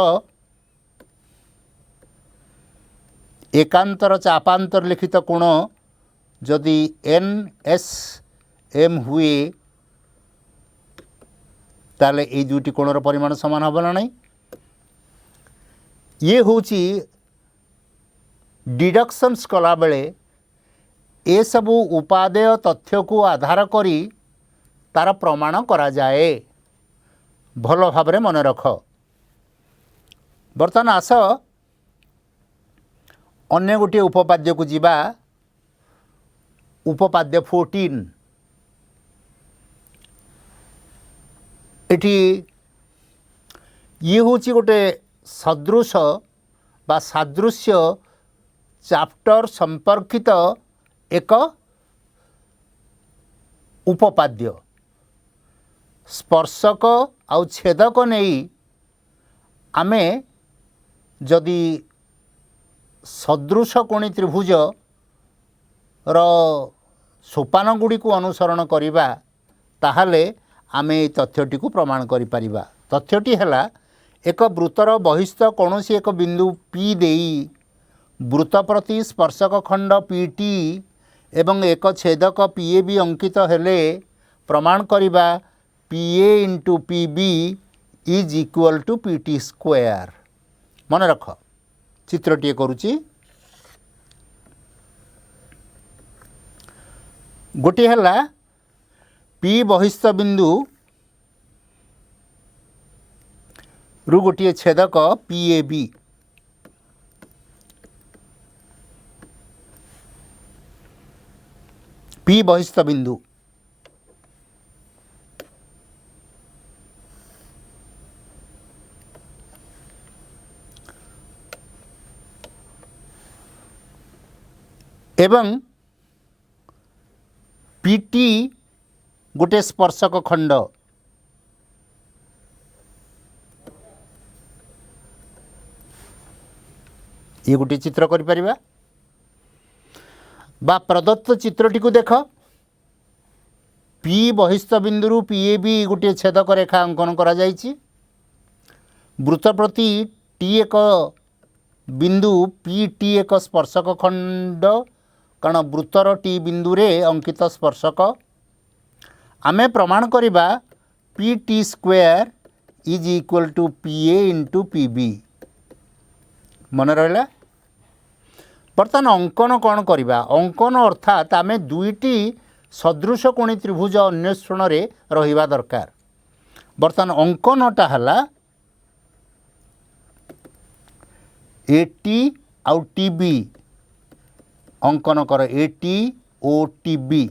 एकांतर चापांतर लिखित कोण जदि एन एस एम हुए ताले ये दुईटी कोणर परिमाण सामान हब ना नहीं। ये होची डिडक्शंस कला बेले ए सबु उपादेय तथ्य को आधार करी तार प्रमाण करा जाए। भल भाव मन रख। बर्तमान आस अन्य गोटे उपपाद्य को जीवा। उपपाद्य 14 एटी ये होची गोटे सदृश बा सादृश्य चैप्टर संपर्कित एक उपपाद्य। स्पर्शक आउ छेदक नहीं आमे जदि सदृश कोणी त्रिभुज रो सोपान गुड़ी को अनुसरण करिबा ताहले आमे तथ्यटी को प्रमाण करि परिबा। तथ्यटी हैला एक वृत्तर बहिस्थ कौनसी एक बिंदु पी देई वृत्त प्रति स्पर्शक खंड पीटी एवं एक छेदक पीए बी अंकित हेले प्रमाण करिबा PA into P B is equal to PT square. मन रख चित्रटी करुची। गोटे है पी बहिस्थ बिंदु रु गोटे छेदक पीए बी पी बहिस्थ बिंदु एवं पीटी गोटे स्पर्शक खंड ये गोटे चित्र करि परिबा बा प्रदत्त चित्रटी को देख। पी बहिस्थ बिंदु पीए बी गोटे छेदक रेखा अंकन करा जायछि। वृत्त प्रति टी एक बिंदु पी टी एक स्पर्शक खंड कारण वृत्तर टी बिंदु रे अंकित स्पर्शक आमे प्रमाण करिबा P T square is equal to P A into P B. मन रहा बर्तमान अंकन कौन करवा अंकन अर्थात आम दुईटी सदृश कोणी त्रिभुज अन्वेषण रे रहिबा दरकार। बर्तमान अंकनटा हला एटी आउ टीबी अंकन कर एटी ओ टीबी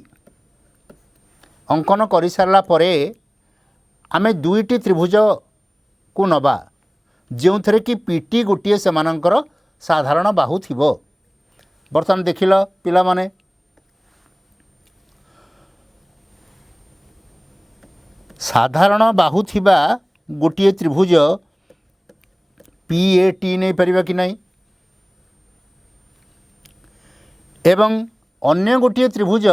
अंकन कर सारा परे आमे दुईटी त्रिभुज को नबा जो थे कि पीटी गोटे से साधारण बाहु थिबो। बर्तमान देखिल पिला माने साधारण बाहु थिबा गोटे त्रिभुज पीएटी नहीं परिबा कि नहीं एवं अन्य गोटे त्रिभुज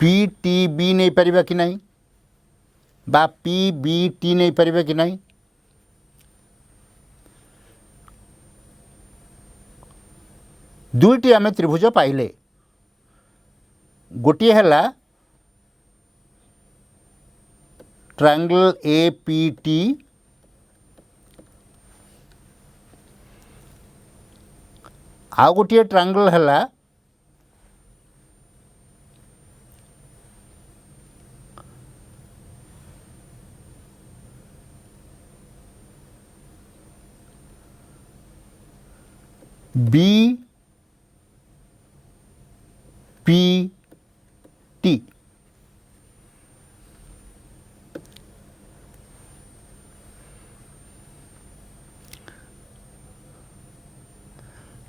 पीटीबी नहीं परिबा कि नहीं बा पीबीटी नहीं परिबा कि नहीं। दुईटी आमे त्रिभुज पाइले गोटे है ट्रायंगल एपीटी आउ गोटे ट्रायंगल है बी पी टी।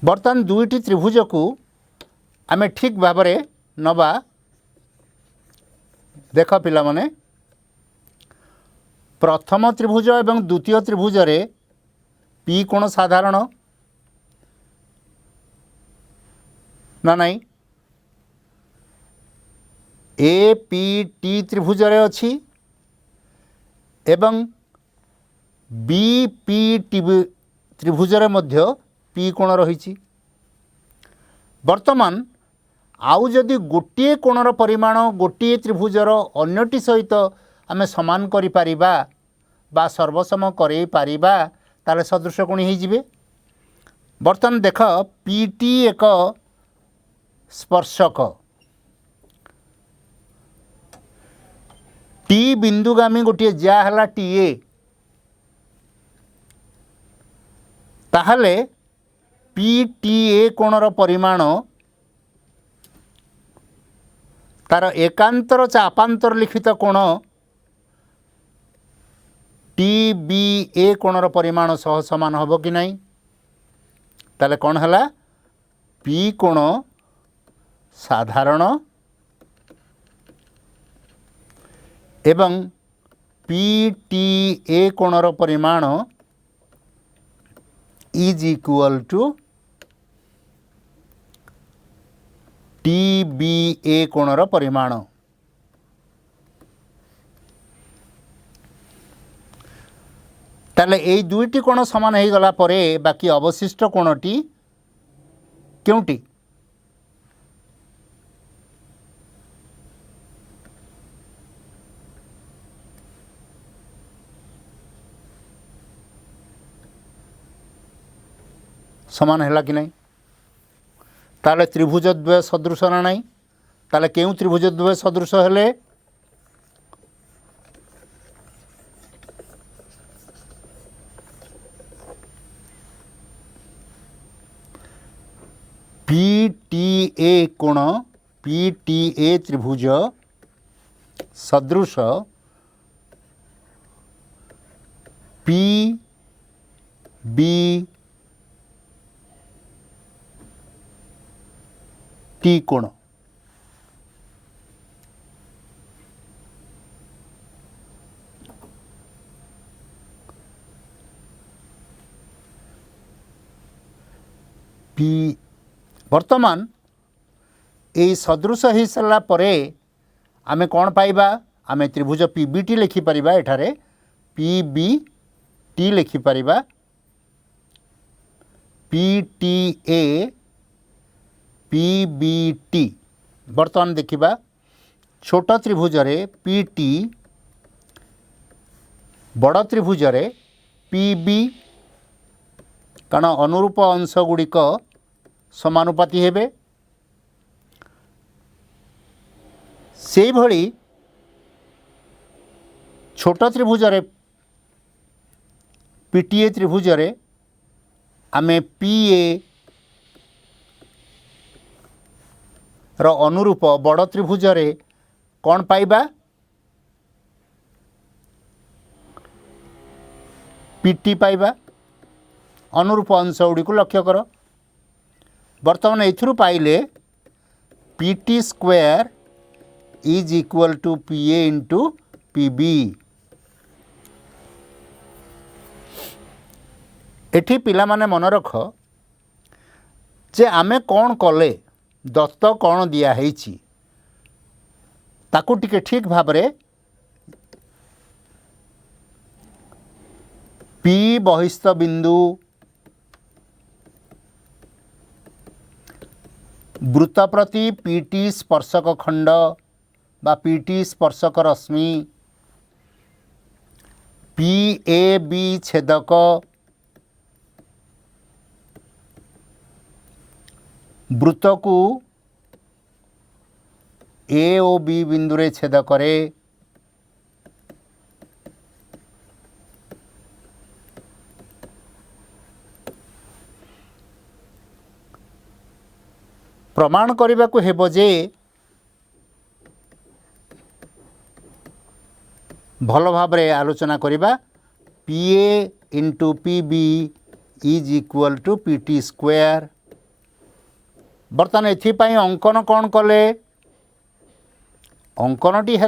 बर्तमान दुईटी त्रिभुज को आमे ठीक भाव में नबा। देख पिला माने प्रथम त्रिभुज एवं द्वितीय त्रिभुज रे पी कोण साधारण ना नहीं ए पी टी त्रिभुज रे अछि एवं बी पी टी त्रिभुज रे मध्य पी कोण रही। वर्तमान आउ जदि गोटे कोणर परिमाण गोटे त्रिभुजर अन्यटी सहित आमे समान करि परिबा बा सर्वसम करेई पारिबा ताले सदृश कोणी हो जिवे। वर्तमान देख पीटी एक स्पर्शक टी बिंदुगामी गोटे जहाँ टीए ताहले पीटीए कोणर परिमाण तार एकांतर चापांतर लिखित कोण टीबीए कोणर परिमाण सह समान होबो कि नहीं। ताले कौन हला पी कोण साधारण एवं पीटीए कोणर परिमाण इज इक्वल टू टीबीए कोणर परिमाण। ताले ए दुईटी कोण समान हो गला परे बाकी अवशिष्ट कोणटी केउटी समान है कि नहीं। ताले त्रिभुज द्वय सदृश ना नहीं ताले केउ त्रिभुज द्वय सदृश हेले पीटीए कोण पीटीए त्रिभुज सदृश पी बी टी कोण। पी वर्तमान ये सदृश हो सारा परे आमे कौन पाइबा आमे त्रिभुज पीबीटी लिखिपर एठारे पीबीटी लिखिपर पीटीए पीबीटी। बर्तमान देखिबा छोट त्रिभुज रे पीटी बड़ त्रिभुज रे पीबी कारण अनुरूप अंश गुड़िक समानुपाती हेबे। से भली छोट त्रिभुज रे पीटीए त्रिभुज रे आमे पीए रो अनुरूप बड़ त्रिभुज रे कौन पाइबा पीटी पाइबा। अनुरूप अंश गुड़ी को लक्ष्य कर। बर्तमान एथुरु पाइले PT square is equal to PA into P B. एठी पिला माने मन रख जे आमे कौन कले दत्त कौन दिया हेची ताकू टिके ठीक भाबरे पी बहिस्थ बिंदु वृत्त प्रति पीटी स्पर्शक खंड बा पीटी स्पर्शक रश्मि पी ए बी छेदक वृत्त को ए ओ बी बिंदु रे छेद करे। प्रमाण करने को हेबो जे भल भाव रे आलोचना करिबा PA into PB is equal to PT square. बर्तमान एथिपाई अंकन कौन कले अंकनटी है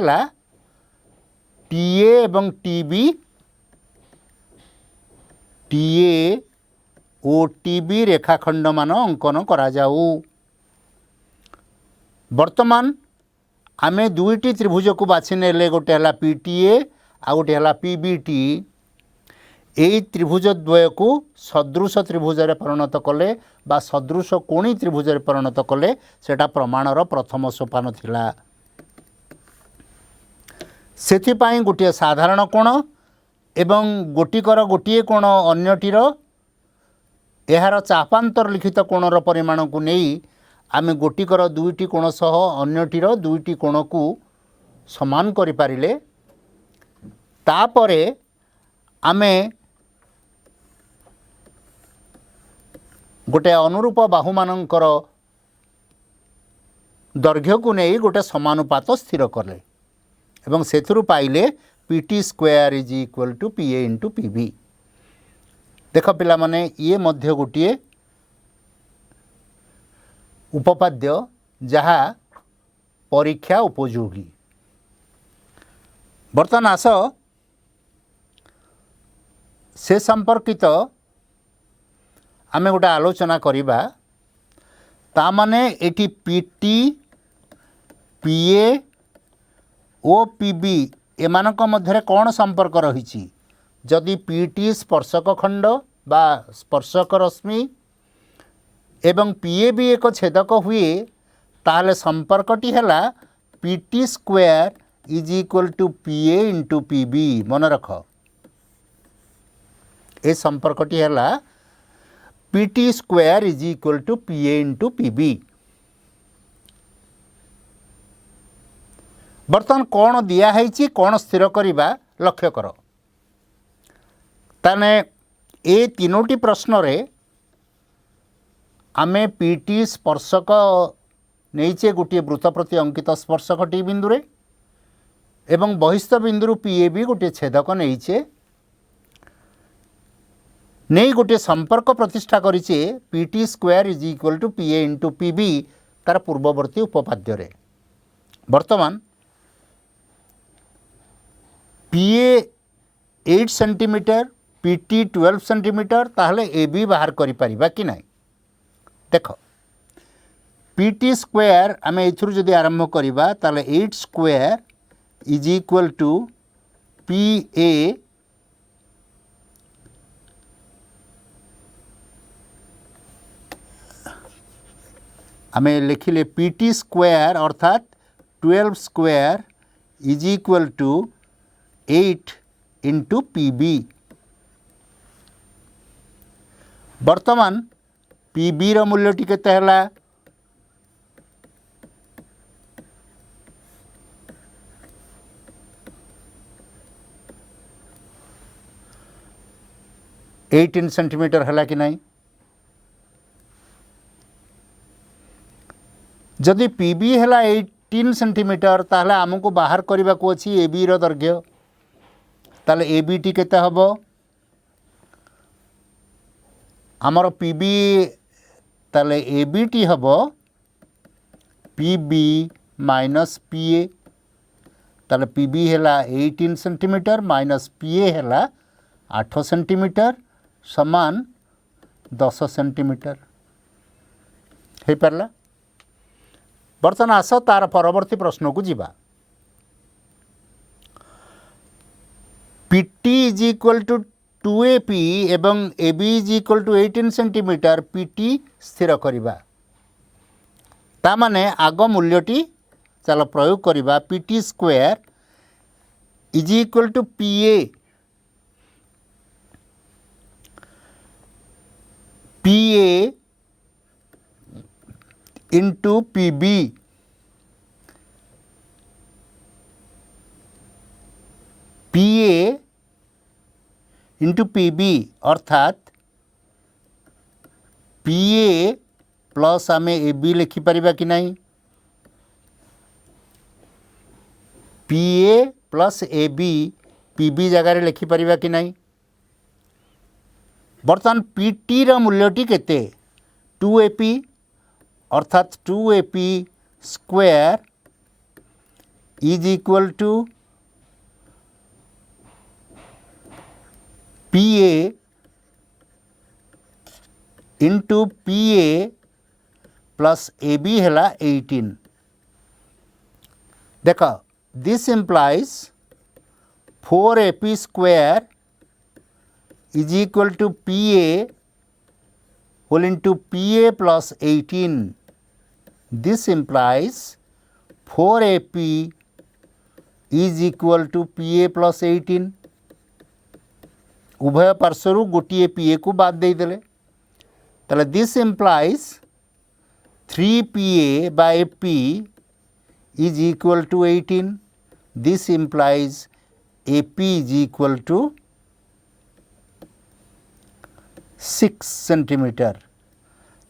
टीए एवं टीबी टीए ओ टीबी रेखाखंड मान अंकन करा जाऊ। वर्तमान आमे दुईटी त्रिभुज को बाछि नेले गोटे है पीटीए आ गोटे है पीबीटी। यही त्रिभुज द्वय को सदृश त्रिभुज रे परिणत कले बा सदृश कोणी त्रिभुज रे परिणत कले सेटा प्रमाणर प्रथम सोपान थिला। सेथिपाई गोटे साधारण कोण एवं गोटिकर गोटे कोण अन्यटीर एहार चापांतर लिखित कोणर परिमाण को नहीं आमे गोटिकर दुईटी कोण सह अन्यटीर दुईटी कोण को समान करि पारिले तापरे आमे गोटे अनुरूप बाहु मानकर दैर्घ्य को नहीं गोटे समानुपात स्थिर कले एवं सेथुरु पाइले PT square is equal to PA into PB. देख पिला माने ये मध्य गोटे उपपाद्य जहा परीक्षा उपयोगी। बर्तमान आस से संपर्कित आमे गोटे आलोचना करिबा ता माने एटी पीटी पीए ओ पीबी एमानक मध्यरे कौन संपर्क रही। जदि पीटी स्पर्शक खंड बा स्पर्शक रश्मि एवं पीए भी एक छेदक हुए ताहले संपर्कटी है PT square is equal to PA into PB. मन रख ए संपर्कटी है PT square is equal to PA into PB. बर्तमान कौन दिया है कौन स्थिर करवा लक्ष्य कर ताने ए तीनोटी प्रश्न रे आमे पीटी स्पर्शक नहींचे गोटे वृत्त प्रति अंकित स्पर्शक टी बिंदु रे एवं बहिस्थ बिंदु पीए भी गोटे छेदक नहींचे नहीं गोटे संपर्क प्रतिष्ठा करिचे PT square is equal to PA into PB तार पूर्ववर्ती उपपाद्य रे। वर्तमान पीए 8 सेंटीमीटर पीटी 12 सेंटीमीटर ताहले ए बी बाहर करि परिबा कि नहीं। देख पीटी स्क्वायर आम एथुरु जदि आरंभ करिबा ताहले 8 square is equal to PA आमे लिखिले पीटी स्क्वायर अर्थात 12 square is equal to 8 into PB. वर्तमान पीबी रो मूल्यटी केते हला 18 सेंटीमीटर है कि नहीं। जदि पीबी है 18 सेंटीमीटर ताहले आमको बाहर करने को अच्छी ए बी रो दैर्घ्य ताले ए बी टी केते हबो आमर पीबी ताले ए बी टी हबो पीबी माइनस पीए ताले पीबी है 18 सेंटीमीटर माइनस पीए है 8 सेंटीमीटर समान 10 सेंटीमीटर हो पारला। बर्तमान आस तार परवर्ती प्रश्न को जीवा। PT is equal to 2AP एवं AB is equal to 18 centimetre PT स्थिर करिबा ता माने आग मूल्यटी चलो प्रयोग करिबा PT square is equal to PA PA into PB PA into PB अर्थात पीए प्लस आम ए बी लिखिपर कि नहीं PA plus A B PB जगार लिखिपर कि नहीं। बर्तमान पीटी रो मूल्यटी केते 2AP अर्थात 2AP square is equal to PA into PA plus A B है 18। देख this implies 4AP square is equal to PA whole into PA plus 18। This implies 4AP is equal to PA plus 18। उभय पार्श्वर गोटे पीए को बाद दे देले ताले this implies 3PA by P is equal to 18। This implies AP is equal to 6 centimetre.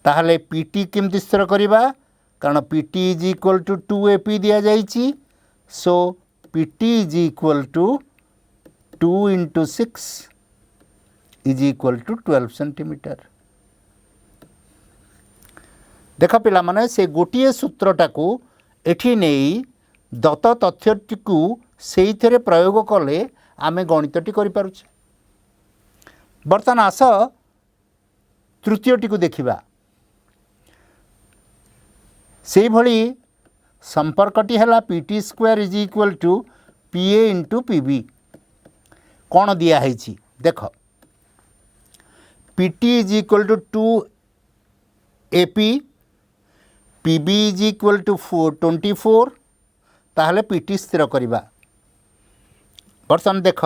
ताहले PT केमती स्थिर करिबा कारण PT is equal to 2AP दिया जाइछि so PT is equal to 2 into 6 is equal to 12 centimetre. देख पिला माने से गोटे सूत्रटा को एठी नहीं दत्त तथ्यटी को से प्रयोग कले आमे गणितटी करि पारुछे। बर्तमान आस तृतीयटी को देखिबा से भली संपर्कटी है PT square is equal to PA into PB. कौन दिया है देख PT is equal to 2AP PB is equal to 24 ताहले पीटी स्थिर करिबा। बर्तमान देख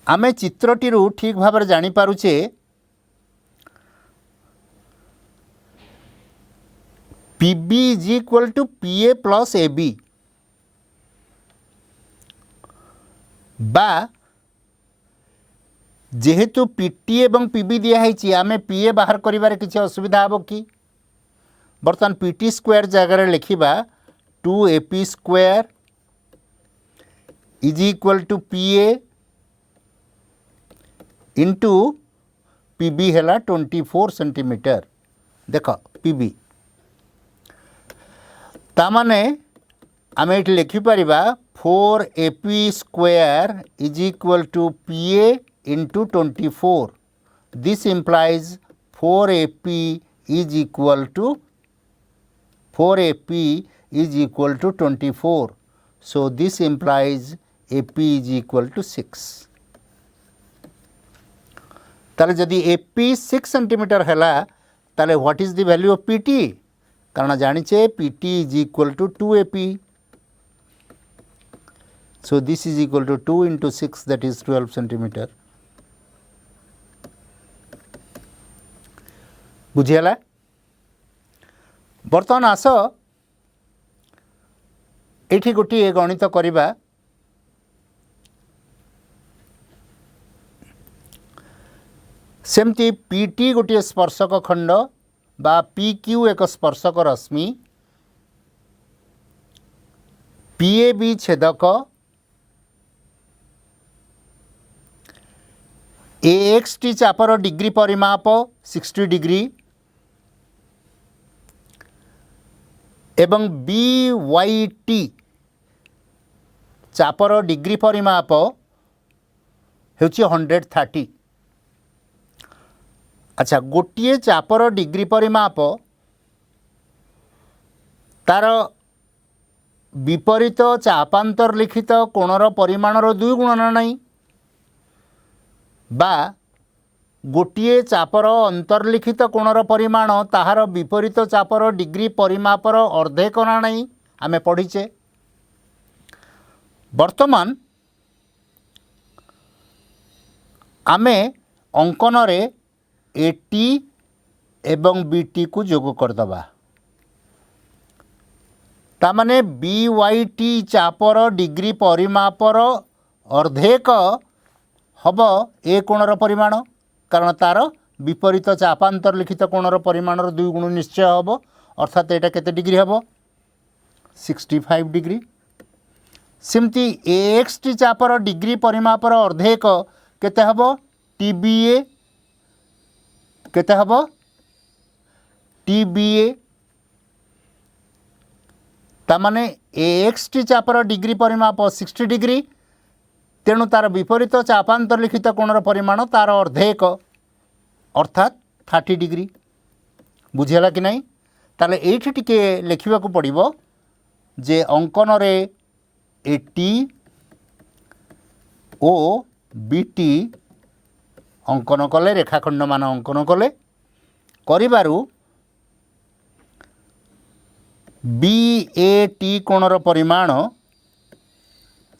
आमे चित्रटी ठीक भाव जानी पारुछे PB is equal to PA plus AB बा जेहेतु पीटी एवं पीबी दिखाई आमे पीए बाहर करिबारे किसी असुविधा हेबो कि। बर्तमान पीटी स्क्वायर जगह लिखिबा 2AP square is equal to PA into PB है 24 सेंटीमीटर। देख पीबी तामाने आम ये लिखिपर 4AP square is equal to PA into 24। This implies 4AP is equal to 24। So this implies AP is equal to 6। ताले जदि AP 6 सेंटीमीटर है ताले what is the value of PT कारण जानिचे PT is equal to 2AP. So this is equal to 2 into 6, that is 12 centimeter. बुझीगला. बर्तमान आस एठी गोटे गणित करिबा. सेमती PT गोटे स्पर्शक खंड बा PQ एक स्पर्शक रश्मि, PAB छेदक, AXT चापर डिग्री परिमाप 60 डिग्री एवं BYT चापर डिग्री परिमाप होची 130. अच्छा, गोटे चापर डिग्री परिमाप तार विपरीत चापांतरलिखित कोणर परिमाणर 2 गुणन नहीं, बा गोटे चापर अंतर्लिखित कोणर परिमाण ताहार विपरीत चापर डिग्री परिमापर अर्धेक ना नहीं, आमे पढ़ीचे. वर्तमान आमे अंकन रे AT एवं BT को जोग करदबा. तामाने BYT चापर डिग्री परिमापर अर्धेक हब ए कोणर परिमाण, कारण तार विपरीत चापांतरलिखित कोणर परिमाणर 2 गुण निश्चय हब. अर्थात एटा केते डिग्री हब? 65 डिग्री. सिमती AXT चापर डिग्री परिमापर अर्धेक केते हब? TBA केते हब? TBA. तामाने AXT चापर डिग्री परिमाप 60 डिग्री, तेणु तार विपरीत चापांतरलिखित कोणर परिमाण तार अर्धेक अर्थात 30 डिग्री. बुझेला कि नहीं? ताले एठी टिके लिखिबा को पड़िबो जे अंकन रे AT ओ BT अंकन कले, रेखाखंड मान अंकन कले, करिबारु BAT कोणर परिमाण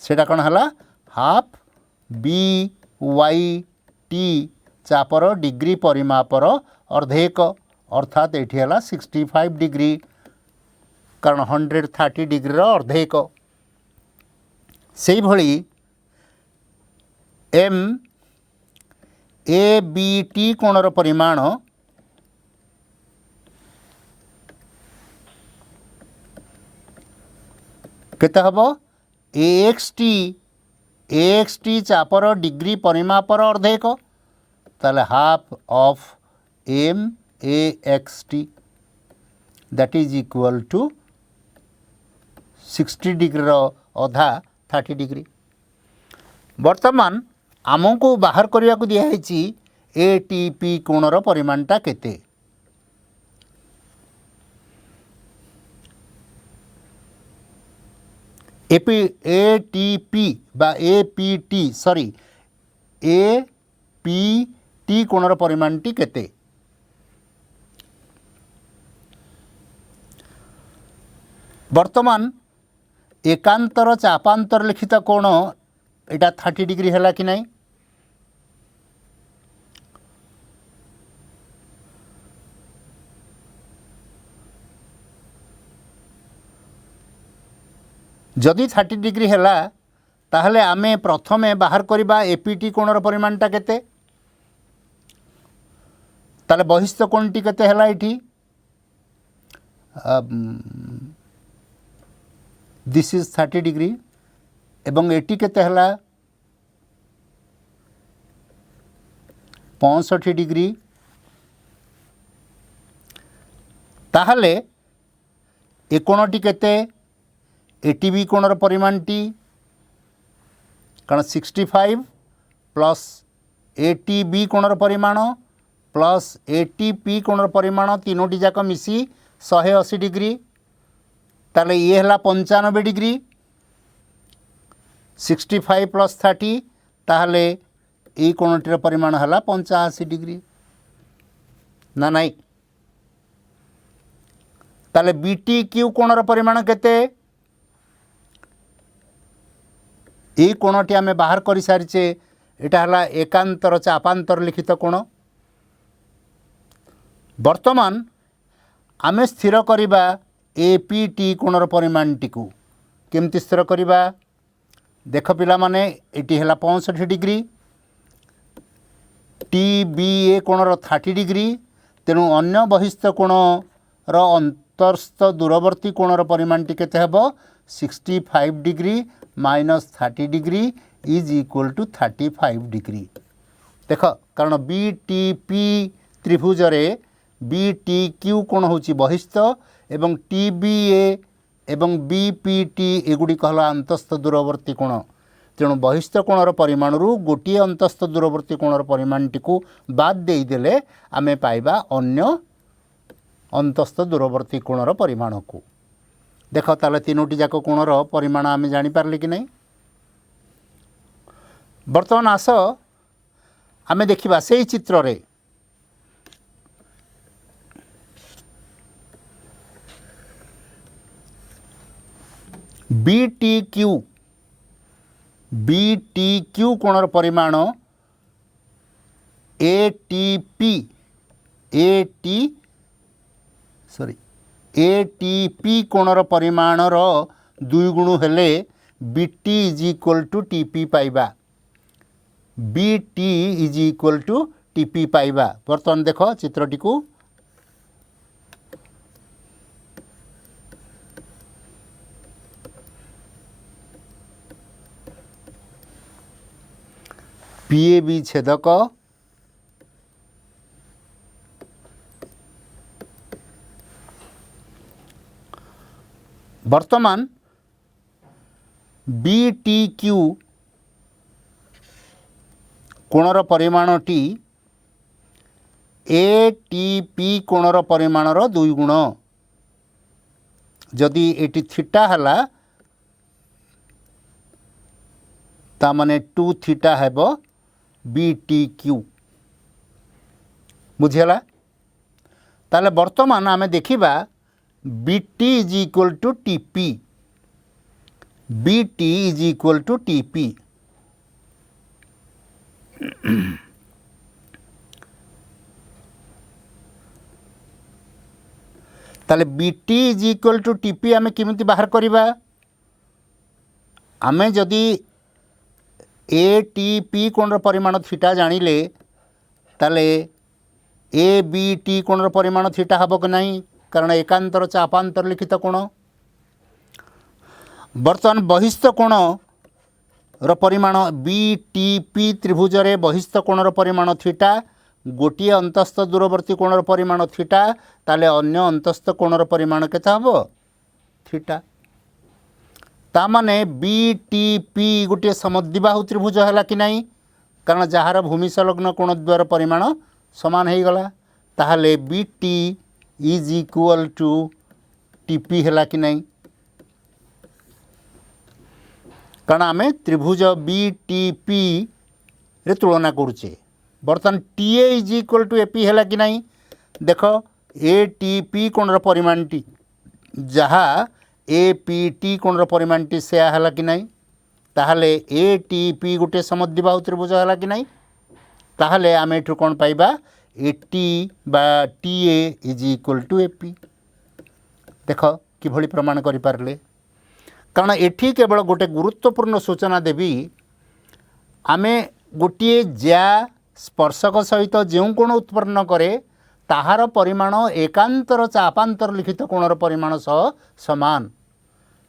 सेटा कौन हला? हाफ BYT चापर डिग्री परिमापर अर्धेक अर्थात एठी हला 65 डिग्री, कारण 130 डिग्री अर्धेक. सेही भली MABT कोणर परिमाण केते हबो? AXT चापर डिग्री परिमापर अर्धेक, ताले half of MAXT, that is equal to 60 degree अधा 30 डिग्री. वर्तमान आमको बाहर करने को दिखाई ATP कोणर परिमाणटा केते. ATP बा APT सॉरी APT कोणर परिमाणटी केते. वर्तमान एकांतर चापांतर लिखित कोण एटा 30 डिग्री हैला कि नहीं? जदि 30 डिग्री हैला ताहले आमे प्रथमे बाहर करिबा APT कोणर परिमाणटा केते. ताले बहिस्थ कोणटी केते हैला एठी? दिस इज 30 डिग्री एवं एटी केते हैला? 65 डिग्री. ताहले ए कोणटी केते? ATB कोणर परिमाणटी, कारण 65 प्लस ATB कोणर परिमाण प्लस ATP कोणर परिमाण तीनोटी जाक मिसी 180 डिग्री. ताले ये हला 95 डिग्री. 65 प्लस 30 ताहले ये कोणटीर परिमाण हला 85 डिग्री ना नहीं. ताले बीटी क्यू कोणर परिमाण केते ये कोणटी आम बाहर कर सारीचे एटा हला एकांतर चापांतर लिखित कोण। वर्तमान आमे स्थिर करिबा एपीटी कोणर परिमाणटी को केमती स्थिर करिबा। देख पिला माने एटी हला 65 डिग्री टीबीए कोणर 30 डिग्री तेणु अन्य बहिस्थ कोणर अंतरस्थ दूरवर्ती कोणर परिमाणटी केते हेबो 65 degree minus 30 degree is equal to 35 degree. देख कारण बीटीपी त्रिभुज रे बीटीक्यू कोण होची बहिस्थ एवं टीबीए एवं बीपीटी एगुड़ी हला अंतस्थ दूरवर्ती कोण। तेणु बहिस्थ कोणर परिमाणरू गोटे अंतस्थ दूरवर्ती कोणर परिमाणटी को बाद देदेले आमे पाइबा अन्य अंतस्थ दूरवर्ती कोणर परिमाण को। देख ताले तीनोटी जाक कोणर परिमाण आमे जानी पारले कि नहीं। वर्तमान आस आमे देखिबा सेही चित्र रे बीटीक्यू कोणर परिमाण एटीपी कोणर परिमाणर 2 गुण हेले BT is equal to TP पाइबा। BT is equal to TP पाइबा। बर्तमान देख चित्रटी को पीएबी छेदक वर्तमान बीटीक्यू कोणर परिमाणटी एटीपी कोणर परिमाणर 2 गुण। जदि एटी थीटा हला ता माने 2 थीटा हेबो बीटीक्यू। बुझेला ताले वर्तमान आमे देखिबा BT is equal to TP. BT is equal to TP. ताले BT is equal to TP आमे किमिति बाहर करिबा। आमे जदि एटीपी कोणर परिमाण थीटा जानिले ताले एबीटी कोणर परिमाण थीटा हबो कि नहीं कारण एकांतर चापांतर लिखित कोण। वर्तमान बहिस्थ कोण र परिमाण बीटीपी त्रिभुज रे बहिस्थ कोणर परिमाण थीटा गोटे अंतस्थ दूरवर्ती कोणर परिमाण थीटा ताले अन्य अंतस्थ कोणर परिमाण केते हबो थीटा। तामाने बीटीपी गोटे समद्विबाहु त्रिभुज है कि नहीं कारण जार भूमि संलग्न कोण द्वार परिमाण समान हो गला ताहले BT is equal to TP है कि नहीं कारण आमे त्रिभुज बीटीपी रे तुलना करुचे। बर्तमान TA is equal to AP है कि नहीं देख एटीपी कोणर परिमाणटी जहाँ एपीटी कोणर परिमाणटी से है कि नहीं ताहले एटीपी गोटे समद्विबाहु त्रिभुज है कि नहीं ताहले आम एठू कौन पाइबा एटी बा TA is equal to AP. देख कि भली प्रमाण करि पारले कारण एठी केवल गोटे गुरुत्वपूर्ण सूचना देवी आमे गोटे ज्या स्पर्शक सहित जो कोण उत्पन्न करे ताहार परिमाण एकांतर चापांतर लिखित कोणर परिमाण सह समान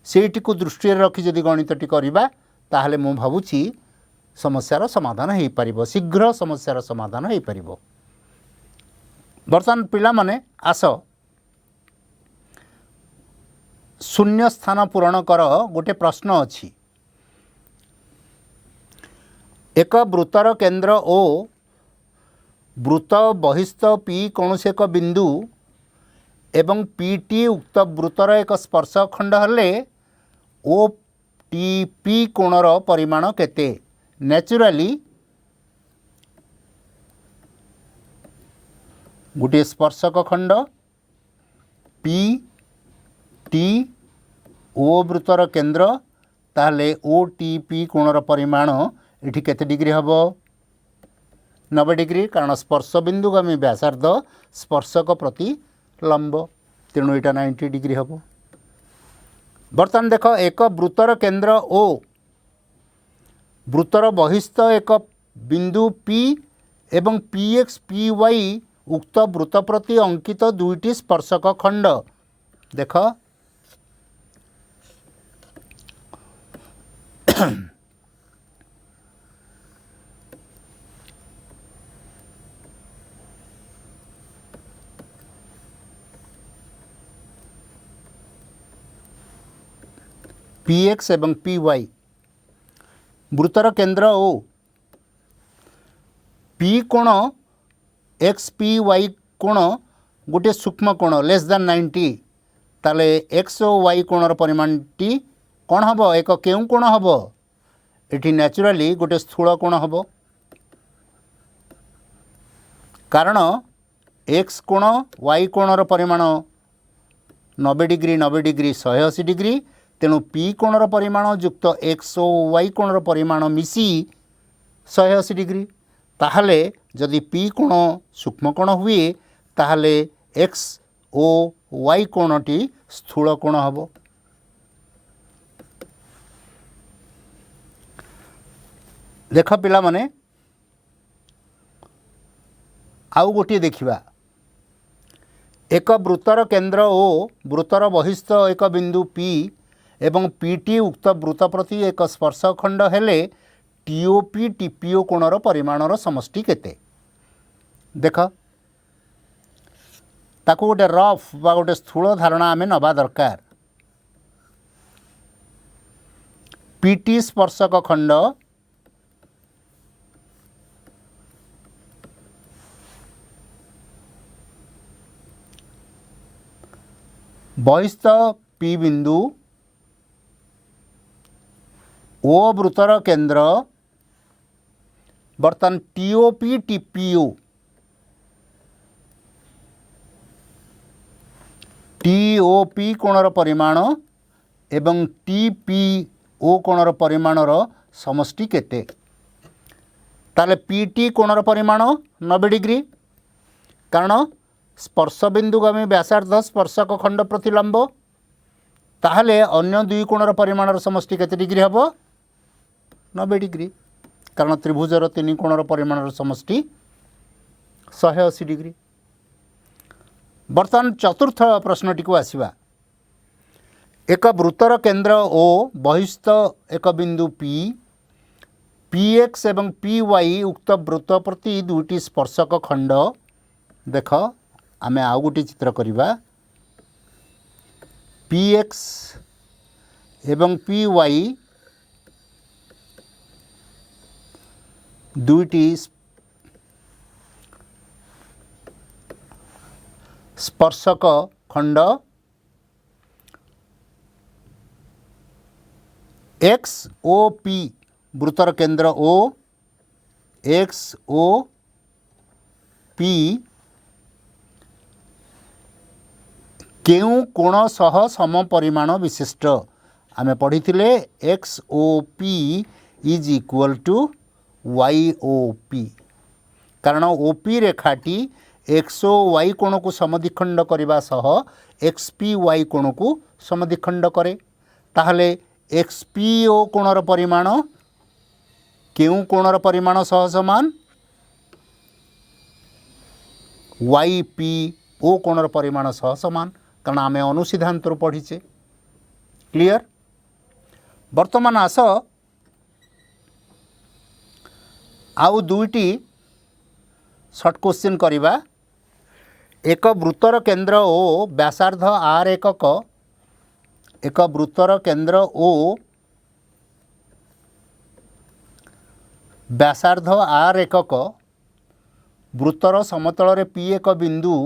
सेठी को दृष्टि रखी जदि गणितटी करिबा ताहले मु भाबुची समस्यार समाधान हो पारिबो शीघ्र समस्यार समाधान हो पारिबो। वर्तमान पिला माने आस शून्य स्थान पूरण कर गोटे प्रश्न अछि। एक वृत्तर केंद्र ओ वृत्त बहिस्थ पी कौन एक बिंदु एवं पीटी उक्त वृत्तर एक स्पर्श खंड हेले ओ टीपी कोणर परिमाण केते। नेचुराली गोटे स्पर्शक खंड पी टी ओ वृत्तर केन्द्र ताहले ओ टी पी कोणर परिमाण एठी केते डिग्री हबो 90 डिग्री कारण स्पर्श बिंदुगामी व्यासार्ध स्पर्शक प्रति लंब तेणु यहाँ 90 डिग्री हम। बर्तमान देख एक वृत्तर केन्द्र ओ वृत्तर बहिस्थ एक बिंदु P एवं PX PY उक्त वृत्त प्रति अंकित दुईटी स्पर्शक खंड देख PX एवं PY वृत्तर केन्द्र ओ P कोण XPY कोण गोटे सूक्ष्म कोण लेस दैन 90 ताले X और Y कोणर परिमाण टी कौन हम एक केउ कोण हम ये न्याचुराली गोटे स्थूल कोण हम कारण X कोण Y कोणर परिमाण 90 डिग्री 180 डिग्री तेणु P कोणर परिमाण युक्त X और Y कोणर परिमाण मिसी 180 डिग्री ताहले जदि P कोण सूक्ष्म कोण हुए ताहले X ओ Y कोणटी स्थूल कोण हम। देख पिला माने आउ गोटे देखिबा एक वृत्तर केन्द्र ओ वृत्तर बहिस्थ एक बिंदु P एवं पीटी उक्त वृत्त प्रति एक स्पर्श खंड हेले टीओपी टीपीओ कोणर परिमाणर समष्टि केते देख ताको गोटे रफ बा गोटे स्थूल धारणा आमे नबा दरकार। पीटी स्पर्शक खंड बहिस्थ P बिंदु ओ वृत्तर केन्द्र बर्तमान टीओपी टीपीओ टीओपी कोणर परिमाण एवं टीपीओ कोणर परिमाणर समष्टि केते ताले पीटी कोणर परिमाण 90 डिग्री कारण स्पर्श बिंदुगामी व्यासार्ध स्पर्शक खंड प्रति लंब ताहले अन्य दुई कोणर परिमाणर समष्टि केते डिग्री हम 90 डिग्री कारण त्रिभुजर तीन कोणर परिमाणर समष्टि 180 डिग्री। बर्तमान चतुर्थ प्रश्नटी को आसिबा एक वृत्तर केन्द्र ओ बहिस्थ एक बिंदु P PX एवं PY उक्त वृत्त प्रति दुईटी स्पर्शक खंड देख आमे आउ गोटे चित्र करिबा PX एवं PY दुईटी स्पर्शक खंड XOP वृत्तर केन्द्र O XOP केउ कोण सह सम परिमाण विशिष्ट आमे पढ़ी XOP is equal to YOP कारण OP रेखाटी XOY कोण को समद्विखंड करने सह XPY कोण को समद्विखंड करे ताहले XPO कोणर परिमाण केउ कोणर परिमाण सह समान YPO कोणर परिमाण सह समान कारण आमे अनुसिद्धांत पढ़ीचे क्लियर। वर्तमान आस आउ दुईटी शॉर्ट क्वेश्चन करिबा एक वृत्तर केन्द्र ओ व्यासार्ध R एकक एक वृत्तर केन्द्र ओ व्यासार्ध R एकक वृत्तर समतल P एक बिंदु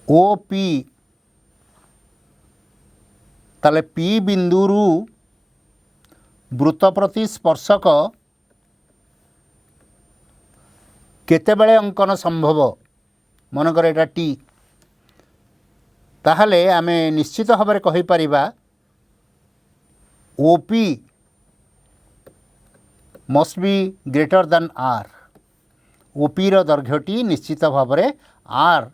OP ताले P बिंदुरु वृत्त प्रति स्पर्शक केतेबेले अंकन संभव मनकर एटा टी ताहले आमे निश्चित भाव में कहि परिबा OP must be greater than R OP रो दैर्घ्यटी निश्चित भाव में आर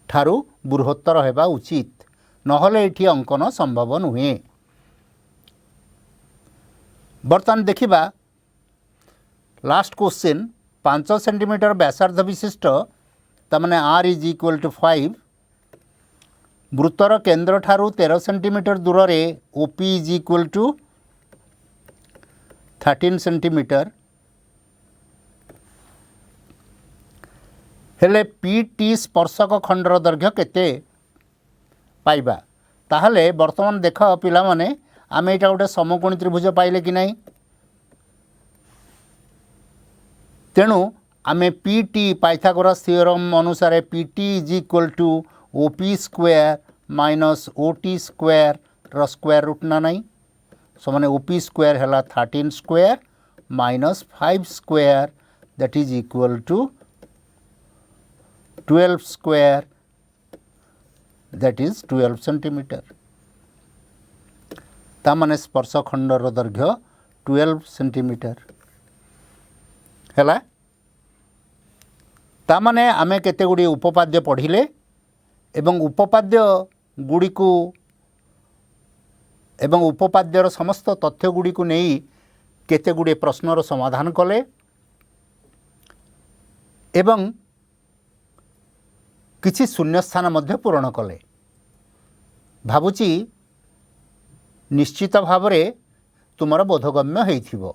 ठारू बृहत्तर हेबा उचित नहले एठी अंकन संभव नुहे। बर्तमान देखिबा लास्ट क्वेश्चन 5 सेंटीमीटर व्यासार्ध विशिष्ट तमाने आर इज इक्वल टू 5 वृत्तर केंद्र ठारू 13 सेंटीमीटर दूर रे OP is equal to 13 centimetre हेले पीटी स्पर्शक खंडर दैर्घ्य केते पाइबा ताहले वर्तमान देख पिला माने आमे एटा गोटे समकोणी त्रिभुज पाइले कि नहीं तेणु आमे पीटी पाइथागोरस थ्योरम अनुसार PT is equal to OP square minus OT square र स्क्वायर रूट ना नहीं सो माने ओपी स्क्वायर हैला 13 square minus 5 square that is equal to 12 square that is 12 centimetre तामाने स्पर्श खंडर दैर्घ्य 12 सेंटीमीटर हैला तामाने आमे केते गुडी उपपाद्य पढ़िले एवं उपपाद्य गुडी को एवं उपपाद्यर समस्त तथ्य गुडी को नहीं केते गुडी प्रश्नर समाधान कले एवं किछि शून्य स्थान मध्य पूरण कले भाबुची निश्चित भाव में तुमर बोधगम्य होइथिबो।